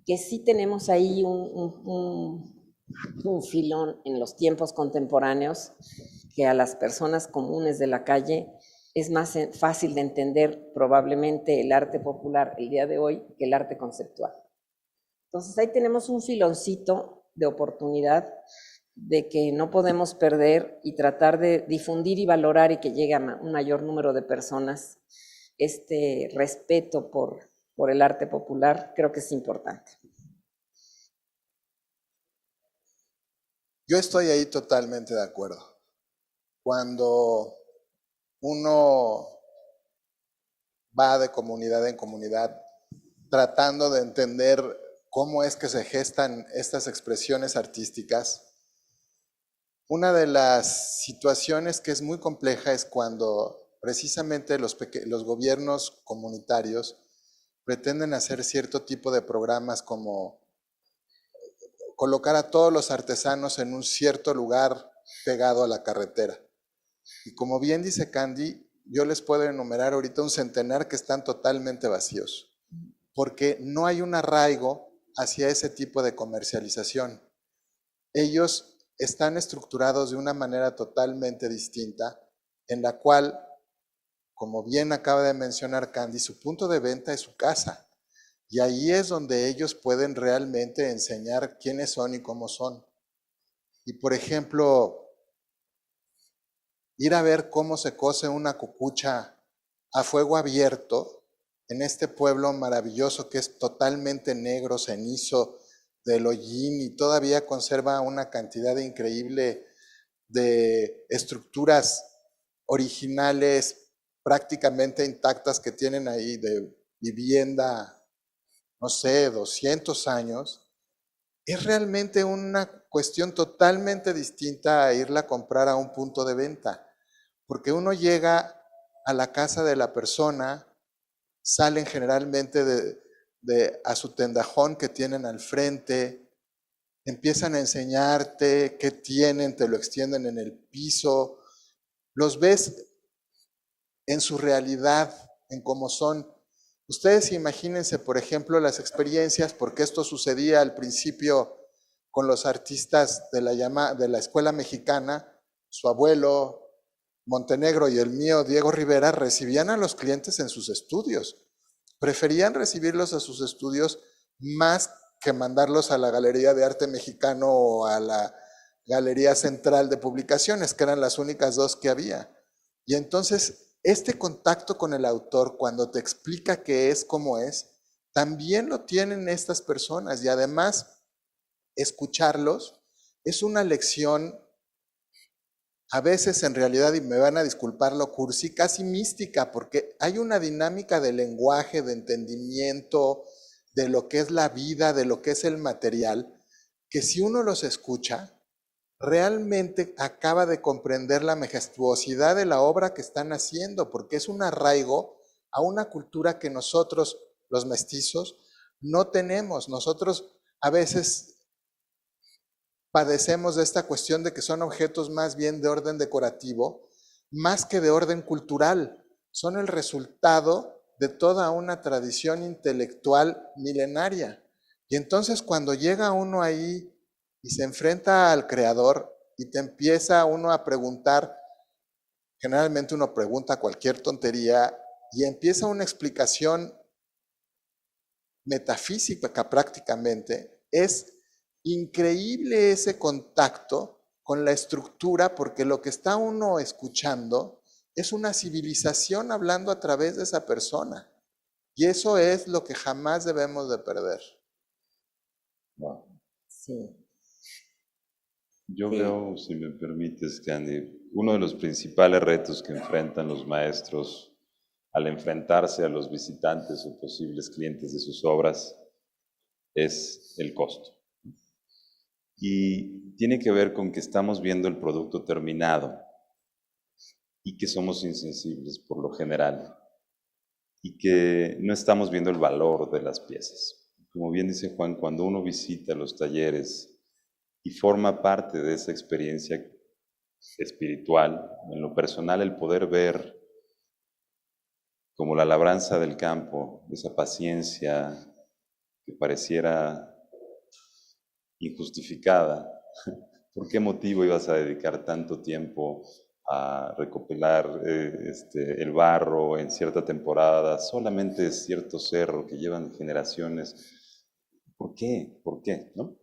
que sí tenemos ahí un filón en los tiempos contemporáneos, que a las personas comunes de la calle es más fácil de entender probablemente el arte popular el día de hoy que el arte conceptual. Entonces ahí tenemos un filoncito de oportunidad de que no podemos perder, y tratar de difundir y valorar y que llegue a un mayor número de personas este respeto por el arte popular, creo que es importante. Yo estoy ahí totalmente de acuerdo. Cuando uno va de comunidad en comunidad tratando de entender cómo es que se gestan estas expresiones artísticas, una de las situaciones que es muy compleja es cuando precisamente los gobiernos comunitarios pretenden hacer cierto tipo de programas como colocar a todos los artesanos en un cierto lugar pegado a la carretera. Y como bien dice Candy, yo les puedo enumerar ahorita un centenar que están totalmente vacíos, porque no hay un arraigo hacia ese tipo de comercialización. Ellos están estructurados de una manera totalmente distinta, en la cual, como bien acaba de mencionar Candy, su punto de venta es su casa. Y ahí es donde ellos pueden realmente enseñar quiénes son y cómo son. Y por ejemplo, ir a ver cómo se cose una cucucha a fuego abierto en este pueblo maravilloso que es totalmente negro, cenizo, del hollín, y todavía conserva una cantidad increíble de estructuras originales prácticamente intactas que tienen ahí de vivienda, no sé, 200 años, es realmente una cuestión totalmente distinta a irla a comprar a un punto de venta, porque uno llega a la casa de la persona, salen generalmente a su tendajón que tienen al frente, empiezan a enseñarte qué tienen, te lo extienden en el piso, los ves en su realidad, en cómo son. Ustedes imagínense, por ejemplo, las experiencias, porque esto sucedía al principio con los artistas de la escuela mexicana, su abuelo Montenegro y el mío Diego Rivera recibían a los clientes en sus estudios. Preferían recibirlos a sus estudios más que mandarlos a la Galería de Arte Mexicano o a la Galería Central de Publicaciones, que eran las únicas dos que había. Y entonces, este contacto con el autor, cuando te explica qué es, cómo es, también lo tienen estas personas. Y además, escucharlos es una lección, a veces en realidad, y me van a disculpar lo cursi, casi mística, porque hay una dinámica de lenguaje, de entendimiento, de lo que es la vida, de lo que es el material, que si uno los escucha, realmente acaba de comprender la majestuosidad de la obra que están haciendo, porque es un arraigo a una cultura que nosotros, los mestizos, no tenemos. Nosotros a veces padecemos de esta cuestión de que son objetos más bien de orden decorativo, más que de orden cultural. Son el resultado de toda una tradición intelectual milenaria. Y entonces cuando llega uno ahí y se enfrenta al creador y te empieza uno a preguntar, generalmente uno pregunta cualquier tontería y empieza una explicación metafísica prácticamente, es increíble ese contacto con la estructura, porque lo que está uno escuchando es una civilización hablando a través de esa persona. Y eso es lo que jamás debemos de perder. Wow. Sí. Yo veo, si me permites, Candy, uno de los principales retos que enfrentan los maestros al enfrentarse a los visitantes o posibles clientes de sus obras es el costo. Y tiene que ver con que estamos viendo el producto terminado y que somos insensibles por lo general y que no estamos viendo el valor de las piezas. Como bien dice Juan, cuando uno visita los talleres y forma parte de esa experiencia espiritual, en lo personal el poder ver como la labranza del campo, esa paciencia que pareciera injustificada. ¿Por qué motivo ibas a dedicar tanto tiempo a recopilar el barro en cierta temporada, solamente cierto cerro que llevan generaciones? ¿Por qué? ¿Por qué? ¿No?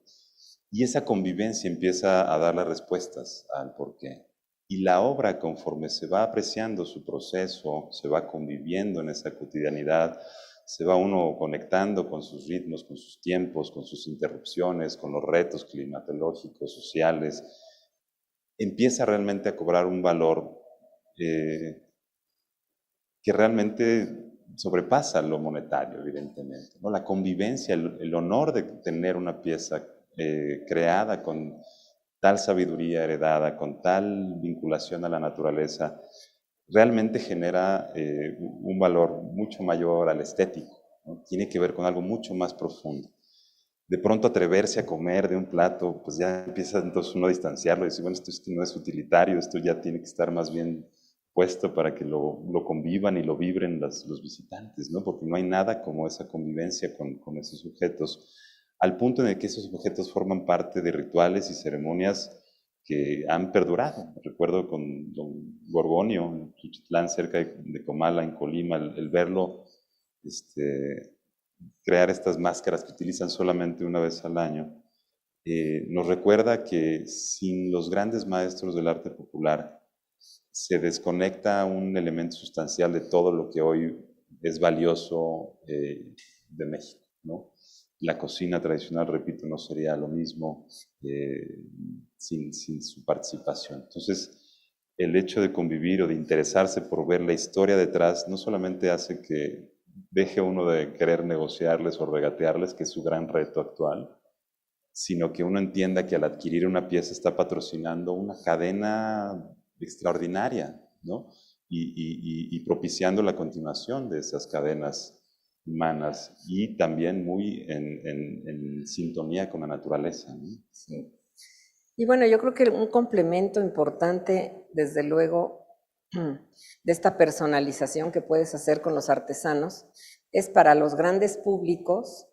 Y esa convivencia empieza a dar las respuestas al por qué. Y la obra, conforme se va apreciando su proceso, se va conviviendo en esa cotidianidad, se va uno conectando con sus ritmos, con sus tiempos, con sus interrupciones, con los retos climatológicos, sociales, empieza realmente a cobrar un valor que realmente sobrepasa lo monetario, evidentemente, ¿no? La convivencia, el honor de tener una pieza creada con tal sabiduría heredada, con tal vinculación a la naturaleza, realmente genera un valor mucho mayor al estético, ¿no? Tiene que ver con algo mucho más profundo. De pronto atreverse a comer de un plato, pues ya empieza entonces uno a distanciarlo y decir, bueno, esto no es utilitario, esto ya tiene que estar más bien puesto para que lo convivan y lo vibren los visitantes, ¿no? Porque no hay nada como esa convivencia con esos objetos, al punto en el que esos objetos forman parte de rituales y ceremonias que han perdurado. Recuerdo con don Gorgonio, en Xuchitlán, cerca de Comala, en Colima, el verlo crear estas máscaras que utilizan solamente una vez al año, nos recuerda que sin los grandes maestros del arte popular se desconecta un elemento sustancial de todo lo que hoy es valioso de México, ¿no? La cocina tradicional, repito, no sería lo mismo sin su participación. Entonces, el hecho de convivir o de interesarse por ver la historia detrás no solamente hace que deje uno de querer negociarles o regatearles, que es su gran reto actual, sino que uno entienda que al adquirir una pieza está patrocinando una cadena extraordinaria, ¿no? Y propiciando la continuación de esas cadenas humanas y también muy en sintonía con la naturaleza, ¿no? Sí. Y bueno, yo creo que un complemento importante, desde luego, de esta personalización que puedes hacer con los artesanos, es para los grandes públicos,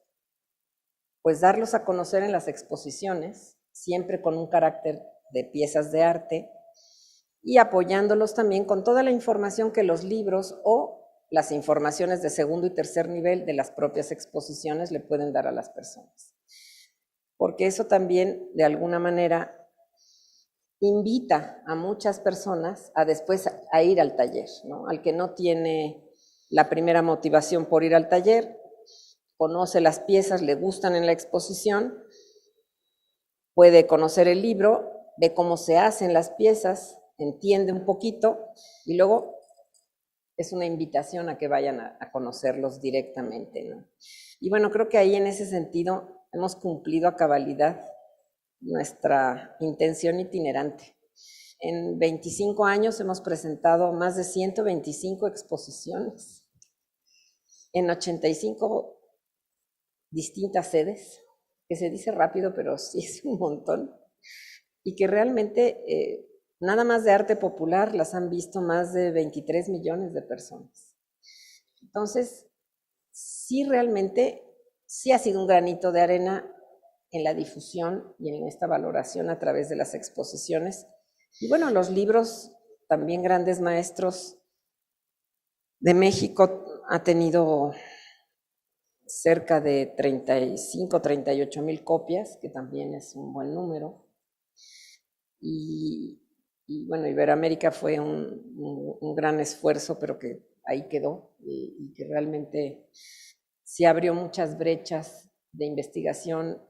pues darlos a conocer en las exposiciones, siempre con un carácter de piezas de arte, y apoyándolos también con toda la información que los libros o las informaciones de segundo y tercer nivel de las propias exposiciones le pueden dar a las personas. Porque eso también, de alguna manera, invita a muchas personas a después a ir al taller, ¿no? Al que no tiene la primera motivación por ir al taller, conoce las piezas, le gustan en la exposición, puede conocer el libro, ve cómo se hacen las piezas, entiende un poquito y luego es una invitación a que vayan a conocerlos directamente, ¿no? Y bueno, creo que ahí en ese sentido hemos cumplido a cabalidad nuestra intención itinerante. En 25 años hemos presentado más de 125 exposiciones en 85 distintas sedes, que se dice rápido, pero sí es un montón, y que realmente nada más de arte popular las han visto más de 23 millones de personas. Entonces, sí realmente, sí ha sido un granito de arena en la difusión y en esta valoración a través de las exposiciones. Y bueno, los libros, también grandes maestros de México, ha tenido cerca de 35, 38 mil copias, que también es un buen número. Y bueno, Iberoamérica fue un gran esfuerzo, pero que ahí quedó y que realmente se abrió muchas brechas de investigación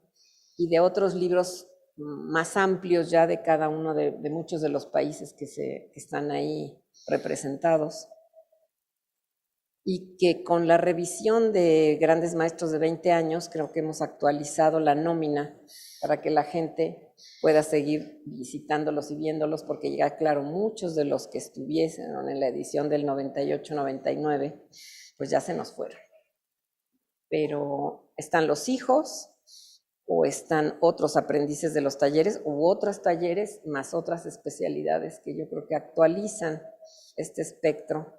y de otros libros más amplios ya de cada uno de muchos de los países que están ahí representados. Y que con la revisión de grandes maestros de 20 años, creo que hemos actualizado la nómina para que la gente pueda seguir visitándolos y viéndolos, porque ya, claro, muchos de los que estuviesen en la edición del 98-99, pues ya se nos fueron. Pero están los hijos, o están otros aprendices de los talleres, u otros talleres, más otras especialidades que yo creo que actualizan este espectro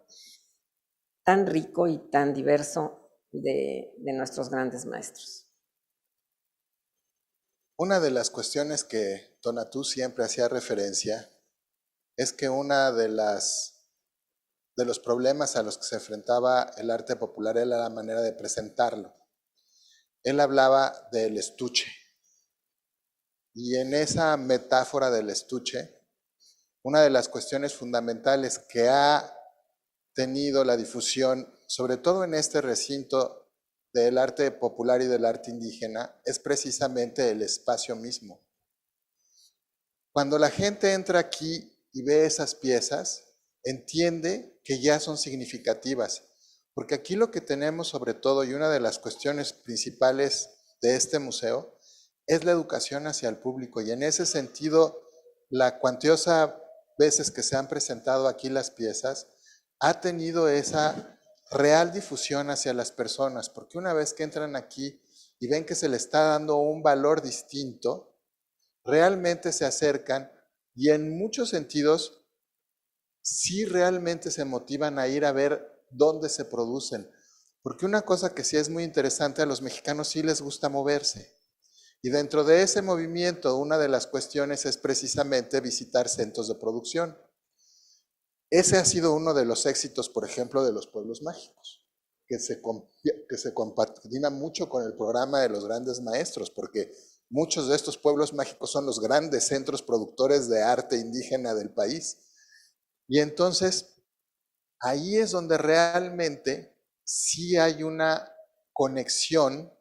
tan rico y tan diverso de nuestros grandes maestros. Una de las cuestiones que Tonatú siempre hacía referencia es que una de los problemas a los que se enfrentaba el arte popular era la manera de presentarlo. Él hablaba del estuche. Y en esa metáfora del estuche, una de las cuestiones fundamentales que ha tenido la difusión sobre todo en este recinto del arte popular y del arte indígena, es precisamente el espacio mismo. Cuando la gente entra aquí y ve esas piezas, entiende que ya son significativas, porque aquí lo que tenemos sobre todo, y una de las cuestiones principales de este museo, es la educación hacia el público, y en ese sentido, la cuantiosa veces que se han presentado aquí las piezas, ha tenido esa real difusión hacia las personas, porque una vez que entran aquí y ven que se le está dando un valor distinto, realmente se acercan y en muchos sentidos sí realmente se motivan a ir a ver dónde se producen. Porque una cosa que sí es muy interesante, a los mexicanos sí les gusta moverse. Y dentro de ese movimiento, una de las cuestiones es precisamente visitar centros de producción. Ese ha sido uno de los éxitos, por ejemplo, de los pueblos mágicos, que se compagina mucho con el programa de los grandes maestros, porque muchos de estos pueblos mágicos son los grandes centros productores de arte indígena del país. Y entonces, ahí es donde realmente sí hay una conexión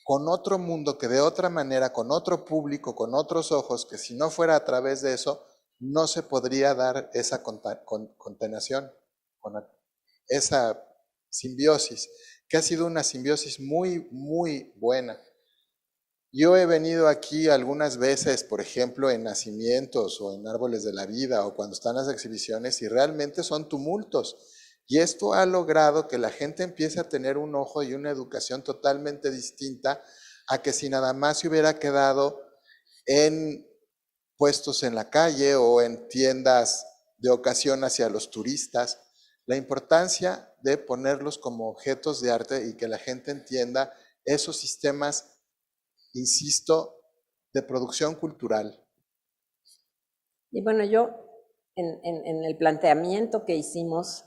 con otro mundo que de otra manera, con otro público, con otros ojos, que si no fuera a través de eso, no se podría dar esa contenación, esa simbiosis, que ha sido una simbiosis muy, muy buena. Yo he venido aquí algunas veces, por ejemplo, en nacimientos o en árboles de la vida o cuando están las exhibiciones y realmente son tumultos. Y esto ha logrado que la gente empiece a tener un ojo y una educación totalmente distinta a que si nada más se hubiera quedado en puestos en la calle o en tiendas de ocasión hacia los turistas. La importancia de ponerlos como objetos de arte y que la gente entienda esos sistemas, insisto, de producción cultural. Y bueno, yo en el planteamiento que hicimos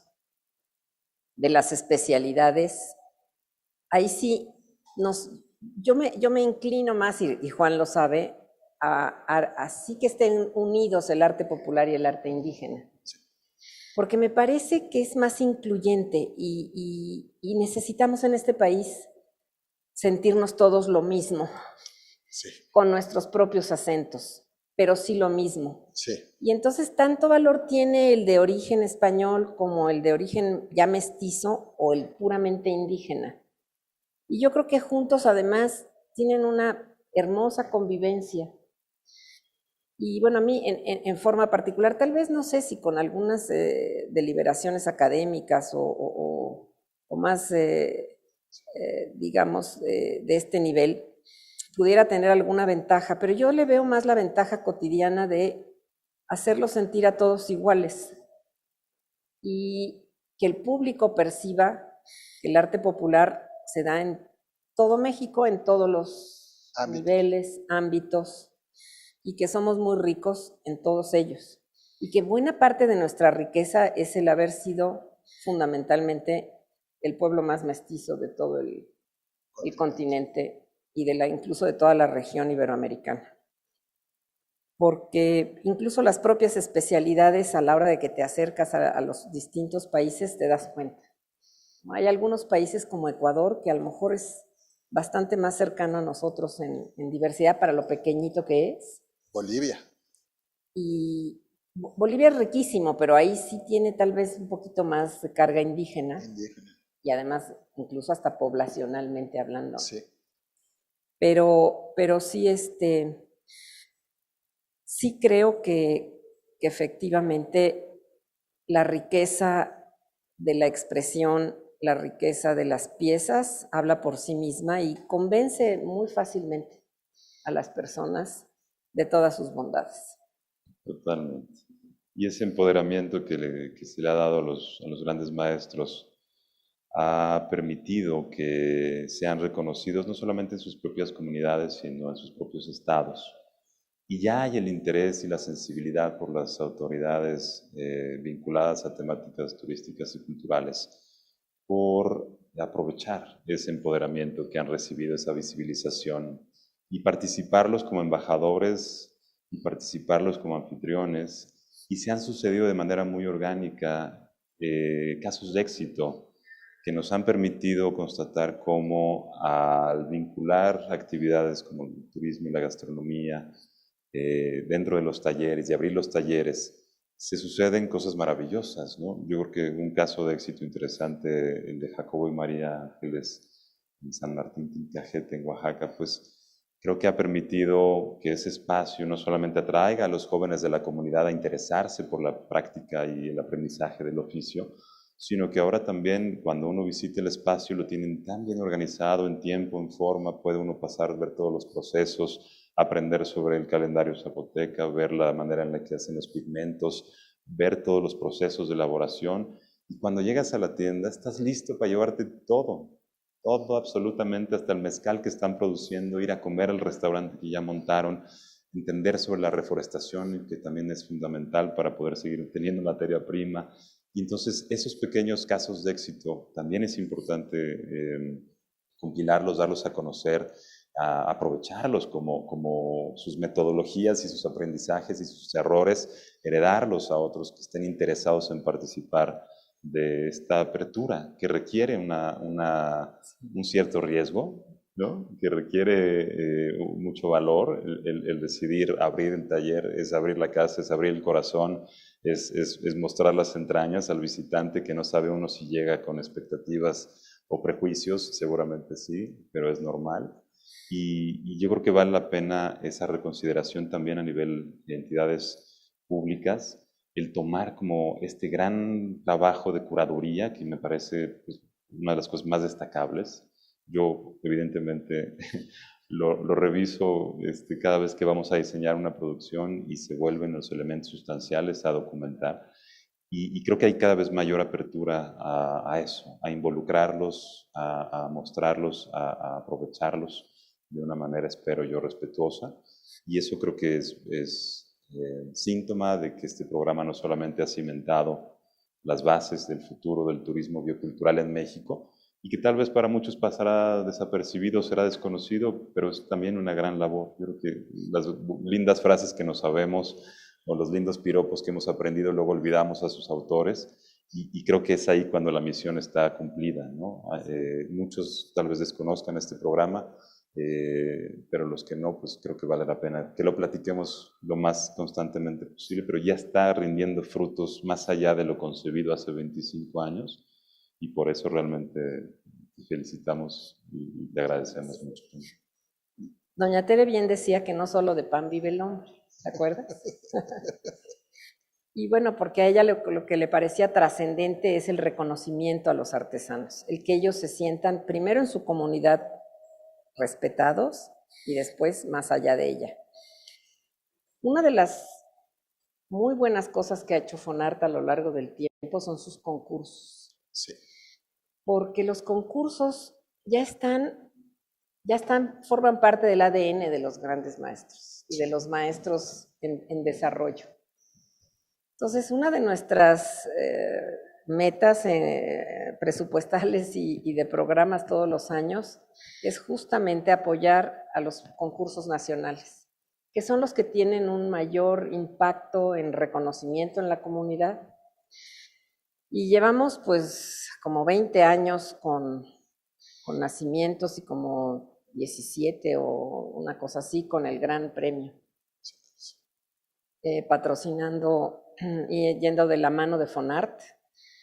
de las especialidades, ahí sí yo me inclino más, y Juan lo sabe, así que estén unidos el arte popular y el arte indígena. Porque me parece que es más incluyente y necesitamos en este país sentirnos todos lo mismo, sí, con nuestros propios acentos, pero sí lo mismo. Sí. Y entonces tanto valor tiene el de origen español como el de origen ya mestizo o el puramente indígena. Y yo creo que juntos además tienen una hermosa convivencia. Y bueno, a mí en forma particular, tal vez no sé si con algunas deliberaciones académicas o más, digamos, de este nivel, pudiera tener alguna ventaja, pero yo le veo más la ventaja cotidiana de hacerlos sentir a todos iguales y que el público perciba que el arte popular se da en todo México, en todos los niveles, ámbitos, y que somos muy ricos en todos ellos. Y que buena parte de nuestra riqueza es el haber sido fundamentalmente el pueblo más mestizo de todo el continente y incluso de toda la región iberoamericana. Porque incluso las propias especialidades a la hora de que te acercas a los distintos países te das cuenta. Hay algunos países como Ecuador que a lo mejor es bastante más cercano a nosotros en diversidad para lo pequeñito que es. Bolivia. Y Bolivia es riquísimo, pero ahí sí tiene tal vez un poquito más de carga indígena. Y además incluso hasta poblacionalmente hablando. Sí. Pero sí, sí creo que efectivamente la riqueza de la expresión, la riqueza de las piezas habla por sí misma y convence muy fácilmente a las personas de todas sus bondades. Totalmente. Y ese empoderamiento que se le ha dado a los grandes maestros ha permitido que sean reconocidos no solamente en sus propias comunidades, sino en sus propios estados. Y ya hay el interés y la sensibilidad por las autoridades vinculadas a temáticas turísticas y culturales por aprovechar ese empoderamiento que han recibido, esa visibilización, y participarlos como embajadores y participarlos como anfitriones. Y se han sucedido de manera muy orgánica casos de éxito que nos han permitido constatar cómo al vincular actividades como el turismo y la gastronomía dentro de los talleres y abrir los talleres, se suceden cosas maravillosas, ¿no? Yo creo que un caso de éxito interesante, el de Jacobo y María Ángeles en San Martín Tincajete, en Oaxaca, pues creo que ha permitido que ese espacio no solamente atraiga a los jóvenes de la comunidad a interesarse por la práctica y el aprendizaje del oficio, sino que ahora también cuando uno visita el espacio lo tienen tan bien organizado en tiempo, en forma, puede uno pasar, ver todos los procesos, aprender sobre el calendario zapoteca, ver la manera en la que hacen los pigmentos, ver todos los procesos de elaboración. Y cuando llegas a la tienda estás listo para llevarte todo absolutamente, hasta el mezcal que están produciendo, ir a comer al restaurante que ya montaron, entender sobre la reforestación, que también es fundamental para poder seguir teniendo materia prima. Y entonces esos pequeños casos de éxito también es importante compilarlos, darlos a conocer, a aprovecharlos como sus metodologías y sus aprendizajes y sus errores, heredarlos a otros que estén interesados en participar de esta apertura que requiere un cierto riesgo, ¿no? Que requiere mucho valor. El decidir abrir el taller es abrir la casa, es abrir el corazón, es mostrar las entrañas al visitante que no sabe uno si llega con expectativas o prejuicios, seguramente sí, pero es normal. Y yo creo que vale la pena esa reconsideración también a nivel de entidades públicas, el tomar como este gran trabajo de curaduría, que me parece pues, una de las cosas más destacables. Yo, evidentemente, lo reviso cada vez que vamos a diseñar una producción y se vuelven los elementos sustanciales a documentar. Y creo que hay cada vez mayor apertura a eso, a involucrarlos, a mostrarlos, a aprovecharlos de una manera, espero yo, respetuosa. Y eso creo que es síntoma de que este programa no solamente ha cimentado las bases del futuro del turismo biocultural en México, y que tal vez para muchos pasará desapercibido, será desconocido, pero es también una gran labor. Yo creo que las lindas frases que nos sabemos o los lindos piropos que hemos aprendido luego olvidamos a sus autores, y creo que es ahí cuando la misión está cumplida, ¿no? Muchos tal vez desconozcan este programa, pero los que no, pues creo que vale la pena que lo platiquemos lo más constantemente posible, pero ya está rindiendo frutos más allá de lo concebido hace 25 años, y por eso realmente te felicitamos y te agradecemos mucho. Doña Tere bien decía que no solo de pan vive el hombre, ¿te acuerdas? Y bueno, porque a ella lo que le parecía trascendente es el reconocimiento a los artesanos, el que ellos se sientan primero en su comunidad respetados y después más allá de ella. Una de las muy buenas cosas que ha hecho Fonart a lo largo del tiempo son sus concursos. Sí. Porque los concursos forman parte del ADN de los grandes maestros y de los maestros en desarrollo. Entonces, una de nuestras metas presupuestales y de programas todos los años es justamente apoyar a los concursos nacionales, que son los que tienen un mayor impacto en reconocimiento en la comunidad. Y llevamos pues como 20 años con nacimientos y como 17 o una cosa así con el Gran Premio, patrocinando y yendo de la mano de Fonart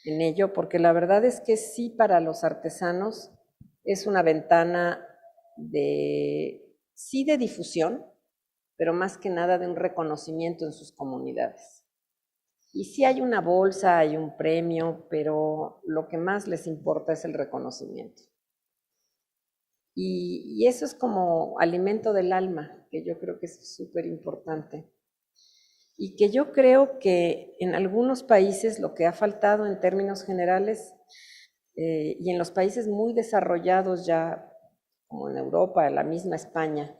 en ello, porque la verdad es que sí, para los artesanos es una ventana de difusión, pero más que nada de un reconocimiento en sus comunidades. Y sí hay una bolsa, hay un premio, pero lo que más les importa es el reconocimiento. Y eso es como alimento del alma, que yo creo que es súper importante. Y que yo creo que en algunos países lo que ha faltado en términos generales, y en los países muy desarrollados ya, como en Europa, en la misma España,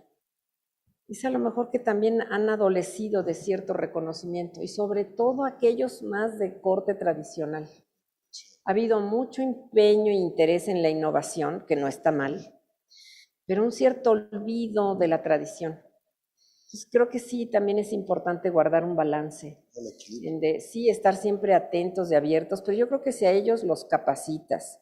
es a lo mejor que también han adolecido de cierto reconocimiento, y sobre todo aquellos más de corte tradicional. Ha habido mucho empeño e interés en la innovación, que no está mal, pero un cierto olvido de la tradición. Entonces creo que sí, también es importante guardar un balance, sí, estar siempre atentos y abiertos, pero yo creo que si a ellos los capacitas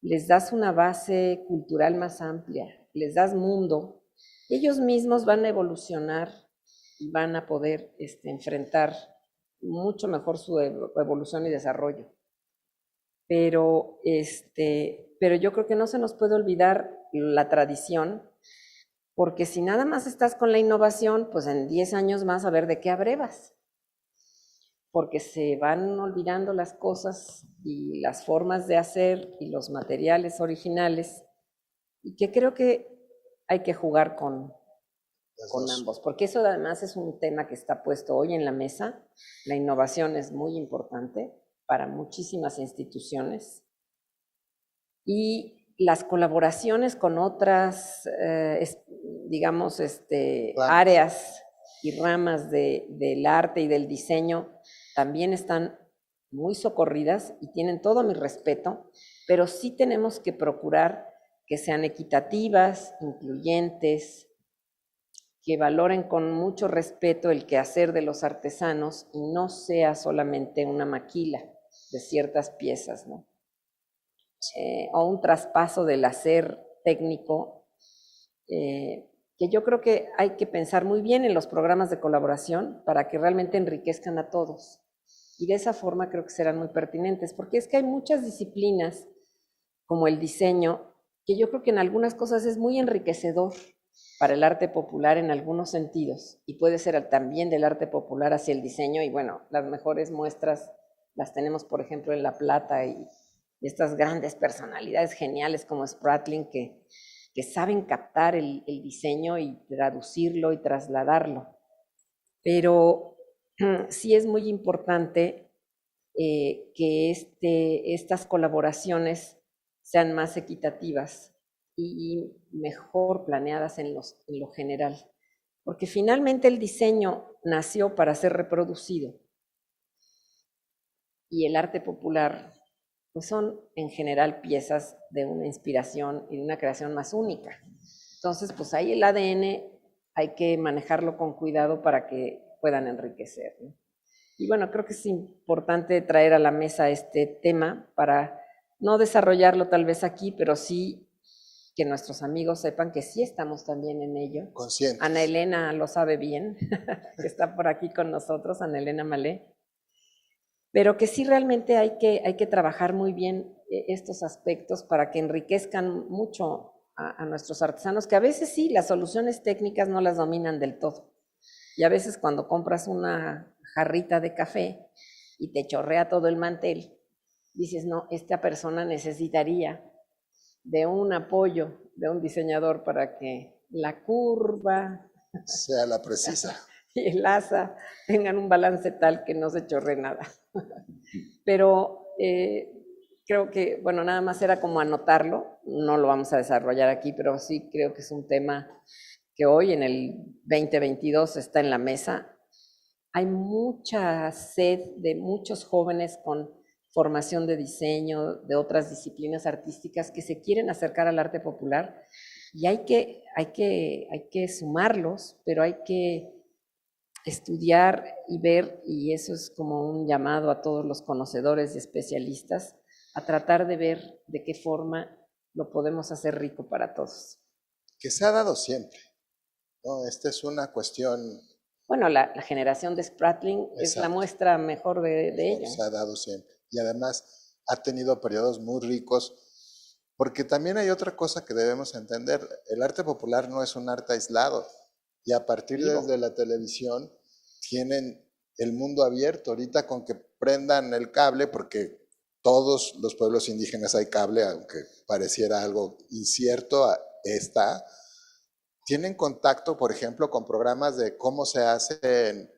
les das una base cultural más amplia, les das mundo, ellos mismos van a evolucionar y van a poder enfrentar mucho mejor su evolución y desarrollo. Pero yo creo que no se nos puede olvidar la tradición, porque si nada más estás con la innovación, pues en 10 años más a ver de qué abrevas. Porque se van olvidando las cosas y las formas de hacer y los materiales originales, y que creo que hay que jugar con ambos, porque eso además es un tema que está puesto hoy en la mesa. La innovación es muy importante para muchísimas instituciones, y las colaboraciones con otras, digamos, áreas y ramas del arte y del diseño también están muy socorridas y tienen todo mi respeto, pero sí tenemos que procurar que sean equitativas, incluyentes, que valoren con mucho respeto el quehacer de los artesanos y no sea solamente una maquila de ciertas piezas, ¿no? O un traspaso del hacer técnico, que yo creo que hay que pensar muy bien en los programas de colaboración para que realmente enriquezcan a todos. Y de esa forma creo que serán muy pertinentes, porque es que hay muchas disciplinas, como el diseño, que yo creo que en algunas cosas es muy enriquecedor para el arte popular en algunos sentidos, y puede ser también del arte popular hacia el diseño, y bueno, las mejores muestras las tenemos, por ejemplo, en La Plata, y estas grandes personalidades geniales como Spratling, que saben captar el diseño y traducirlo y trasladarlo. Pero sí es muy importante que estas colaboraciones sean más equitativas y mejor planeadas en lo general, porque finalmente el diseño nació para ser reproducido, y el arte popular pues son en general piezas de una inspiración y de una creación más única. Entonces, pues ahí el ADN hay que manejarlo con cuidado para que puedan enriquecer, ¿no? Y bueno, creo que es importante traer a la mesa este tema para no desarrollarlo tal vez aquí, pero sí que nuestros amigos sepan que sí estamos también en ello. Conscientes. Ana Elena lo sabe bien, que está por aquí con nosotros, Ana Elena Malé. Pero que sí realmente hay que trabajar muy bien estos aspectos para que enriquezcan mucho a nuestros artesanos, que a veces sí, las soluciones técnicas no las dominan del todo. Y a veces cuando compras una jarrita de café y te chorrea todo el mantel, dices, no, esta persona necesitaría de un apoyo de un diseñador para que la curva sea la precisa y el asa tengan un balance tal que no se chorre nada. Pero creo que, bueno, nada más era como anotarlo, no lo vamos a desarrollar aquí, pero sí creo que es un tema que hoy en el 2022 está en la mesa. Hay mucha sed de muchos jóvenes con formación de diseño, de otras disciplinas artísticas que se quieren acercar al arte popular, y hay que sumarlos, pero hay que estudiar y ver, y eso es como un llamado a todos los conocedores y especialistas, a tratar de ver de qué forma lo podemos hacer rico para todos. Que se ha dado siempre, ¿no? Esta es una cuestión... Bueno, la generación de Spratling es la muestra mejor de ello. Se ha dado siempre. Y además ha tenido periodos muy ricos, porque también hay otra cosa que debemos entender. El arte popular no es un arte aislado, y a partir de la televisión tienen el mundo abierto. Ahorita con que prendan el cable, porque todos los pueblos indígenas hay cable, aunque pareciera algo incierto, está. Tienen contacto, por ejemplo, con programas de cómo se hace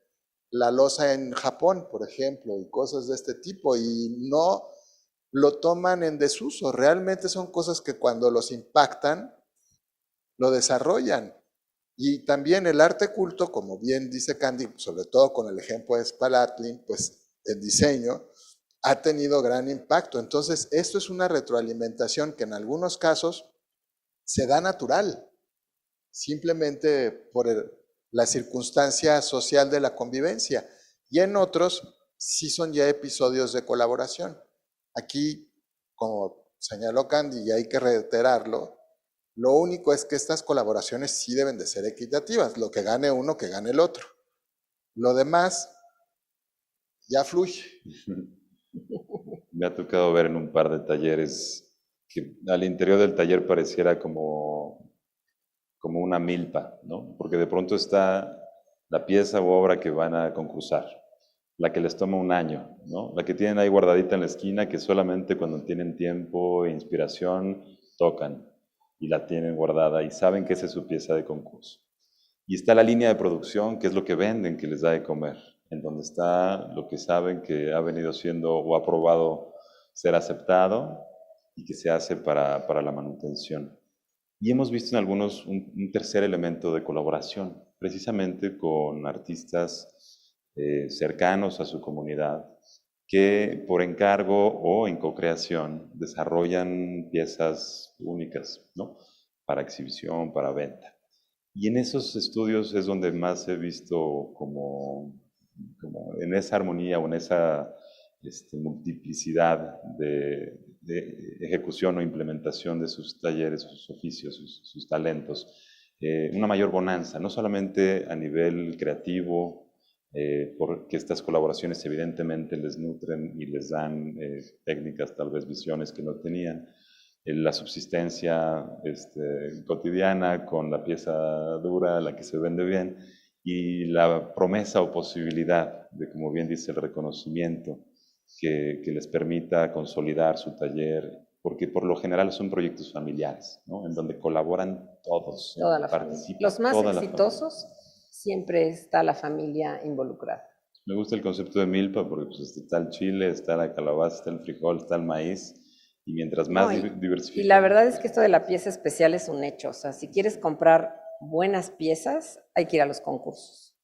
la loza en Japón, por ejemplo, y cosas de este tipo, y no lo toman en desuso. Realmente son cosas que cuando los impactan, lo desarrollan. Y también el arte culto, como bien dice Candy, sobre todo con el ejemplo de Spratling, pues el diseño ha tenido gran impacto. Entonces, esto es una retroalimentación que en algunos casos se da natural, simplemente por la circunstancia social de la convivencia, y en otros sí son ya episodios de colaboración. Aquí, como señaló Candy y hay que reiterarlo, lo único es que estas colaboraciones sí deben de ser equitativas, lo que gane uno, que gane el otro. Lo demás ya fluye. Me ha tocado ver en un par de talleres que al interior del taller pareciera como una milpa, ¿no? Porque de pronto está la pieza u obra que van a concursar, la que les toma un año, ¿no? La que tienen ahí guardadita en la esquina, que solamente cuando tienen tiempo e inspiración tocan y la tienen guardada y saben que esa es su pieza de concurso. Y está la línea de producción, que es lo que venden, que les da de comer, en donde está lo que saben que ha venido siendo o ha probado ser aceptado y que se hace para la manutención. Y hemos visto en algunos un tercer elemento de colaboración, precisamente con artistas cercanos a su comunidad, que por encargo o en co-creación desarrollan piezas únicas, ¿no? Para exhibición, para venta. Y en esos estudios es donde más he visto como en esa armonía o en esa multiplicidad de ejecución o implementación de sus talleres, sus oficios, sus talentos, una mayor bonanza, no solamente a nivel creativo, porque estas colaboraciones evidentemente les nutren y les dan técnicas, tal vez visiones que no tenían, la subsistencia cotidiana con la pieza dura, la que se vende bien, y la promesa o posibilidad de, como bien dice, el reconocimiento que les permita consolidar su taller, porque por lo general son proyectos familiares, ¿no? En donde colaboran todos, toda la familia. Los más exitosos siempre está la familia involucrada. Me gusta el concepto de milpa porque pues, está el chile, está la calabaza, está el frijol, está el maíz, y mientras más diversificado. Y la verdad es que esto de la pieza especial es un hecho. O sea, si quieres comprar buenas piezas, hay que ir a los concursos.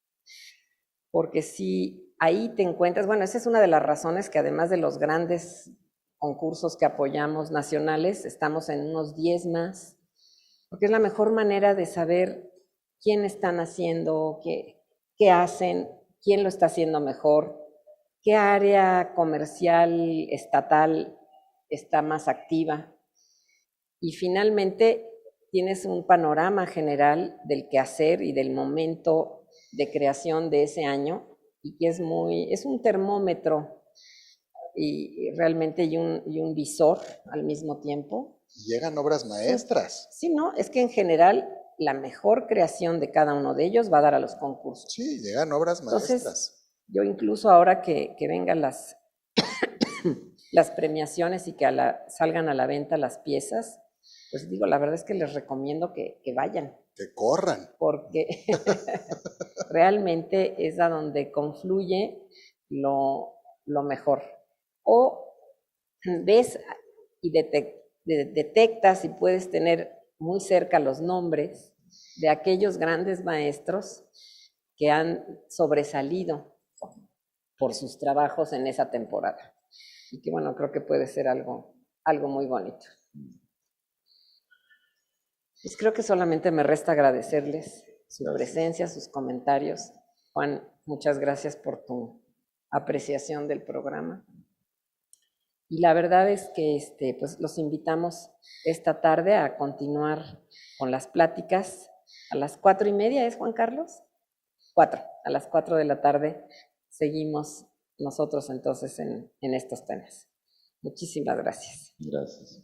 Porque si ahí te encuentras, bueno, esa es una de las razones que además de los grandes concursos que apoyamos nacionales, estamos en unos 10 más, porque es la mejor manera de saber quién están haciendo, qué hacen, quién lo está haciendo mejor, qué área comercial, estatal está más activa. Y finalmente tienes un panorama general del quehacer y del momento de creación de ese año, y que es un termómetro y realmente y un visor al mismo tiempo. Llegan obras maestras. Sí, no, es que en general la mejor creación de cada uno de ellos va a dar a los concursos. Sí, llegan obras maestras. Entonces, yo incluso ahora que vengan las premiaciones y que salgan a la venta las piezas, pues digo, la verdad es que les recomiendo que vayan. Que corran. Porque realmente es a donde confluye lo mejor. O ves y detectas y puedes tener muy cerca los nombres de aquellos grandes maestros que han sobresalido por sus trabajos en esa temporada. Y que bueno, creo que puede ser algo muy bonito. Pues creo que solamente me resta agradecerles su presencia, sus comentarios. Juan, muchas gracias por tu apreciación del programa. Y la verdad es que pues los invitamos esta tarde a continuar con las pláticas a las 4:30, ¿es Juan Carlos? 4, a las 4 de la tarde seguimos nosotros entonces en estos temas. Muchísimas gracias. Gracias.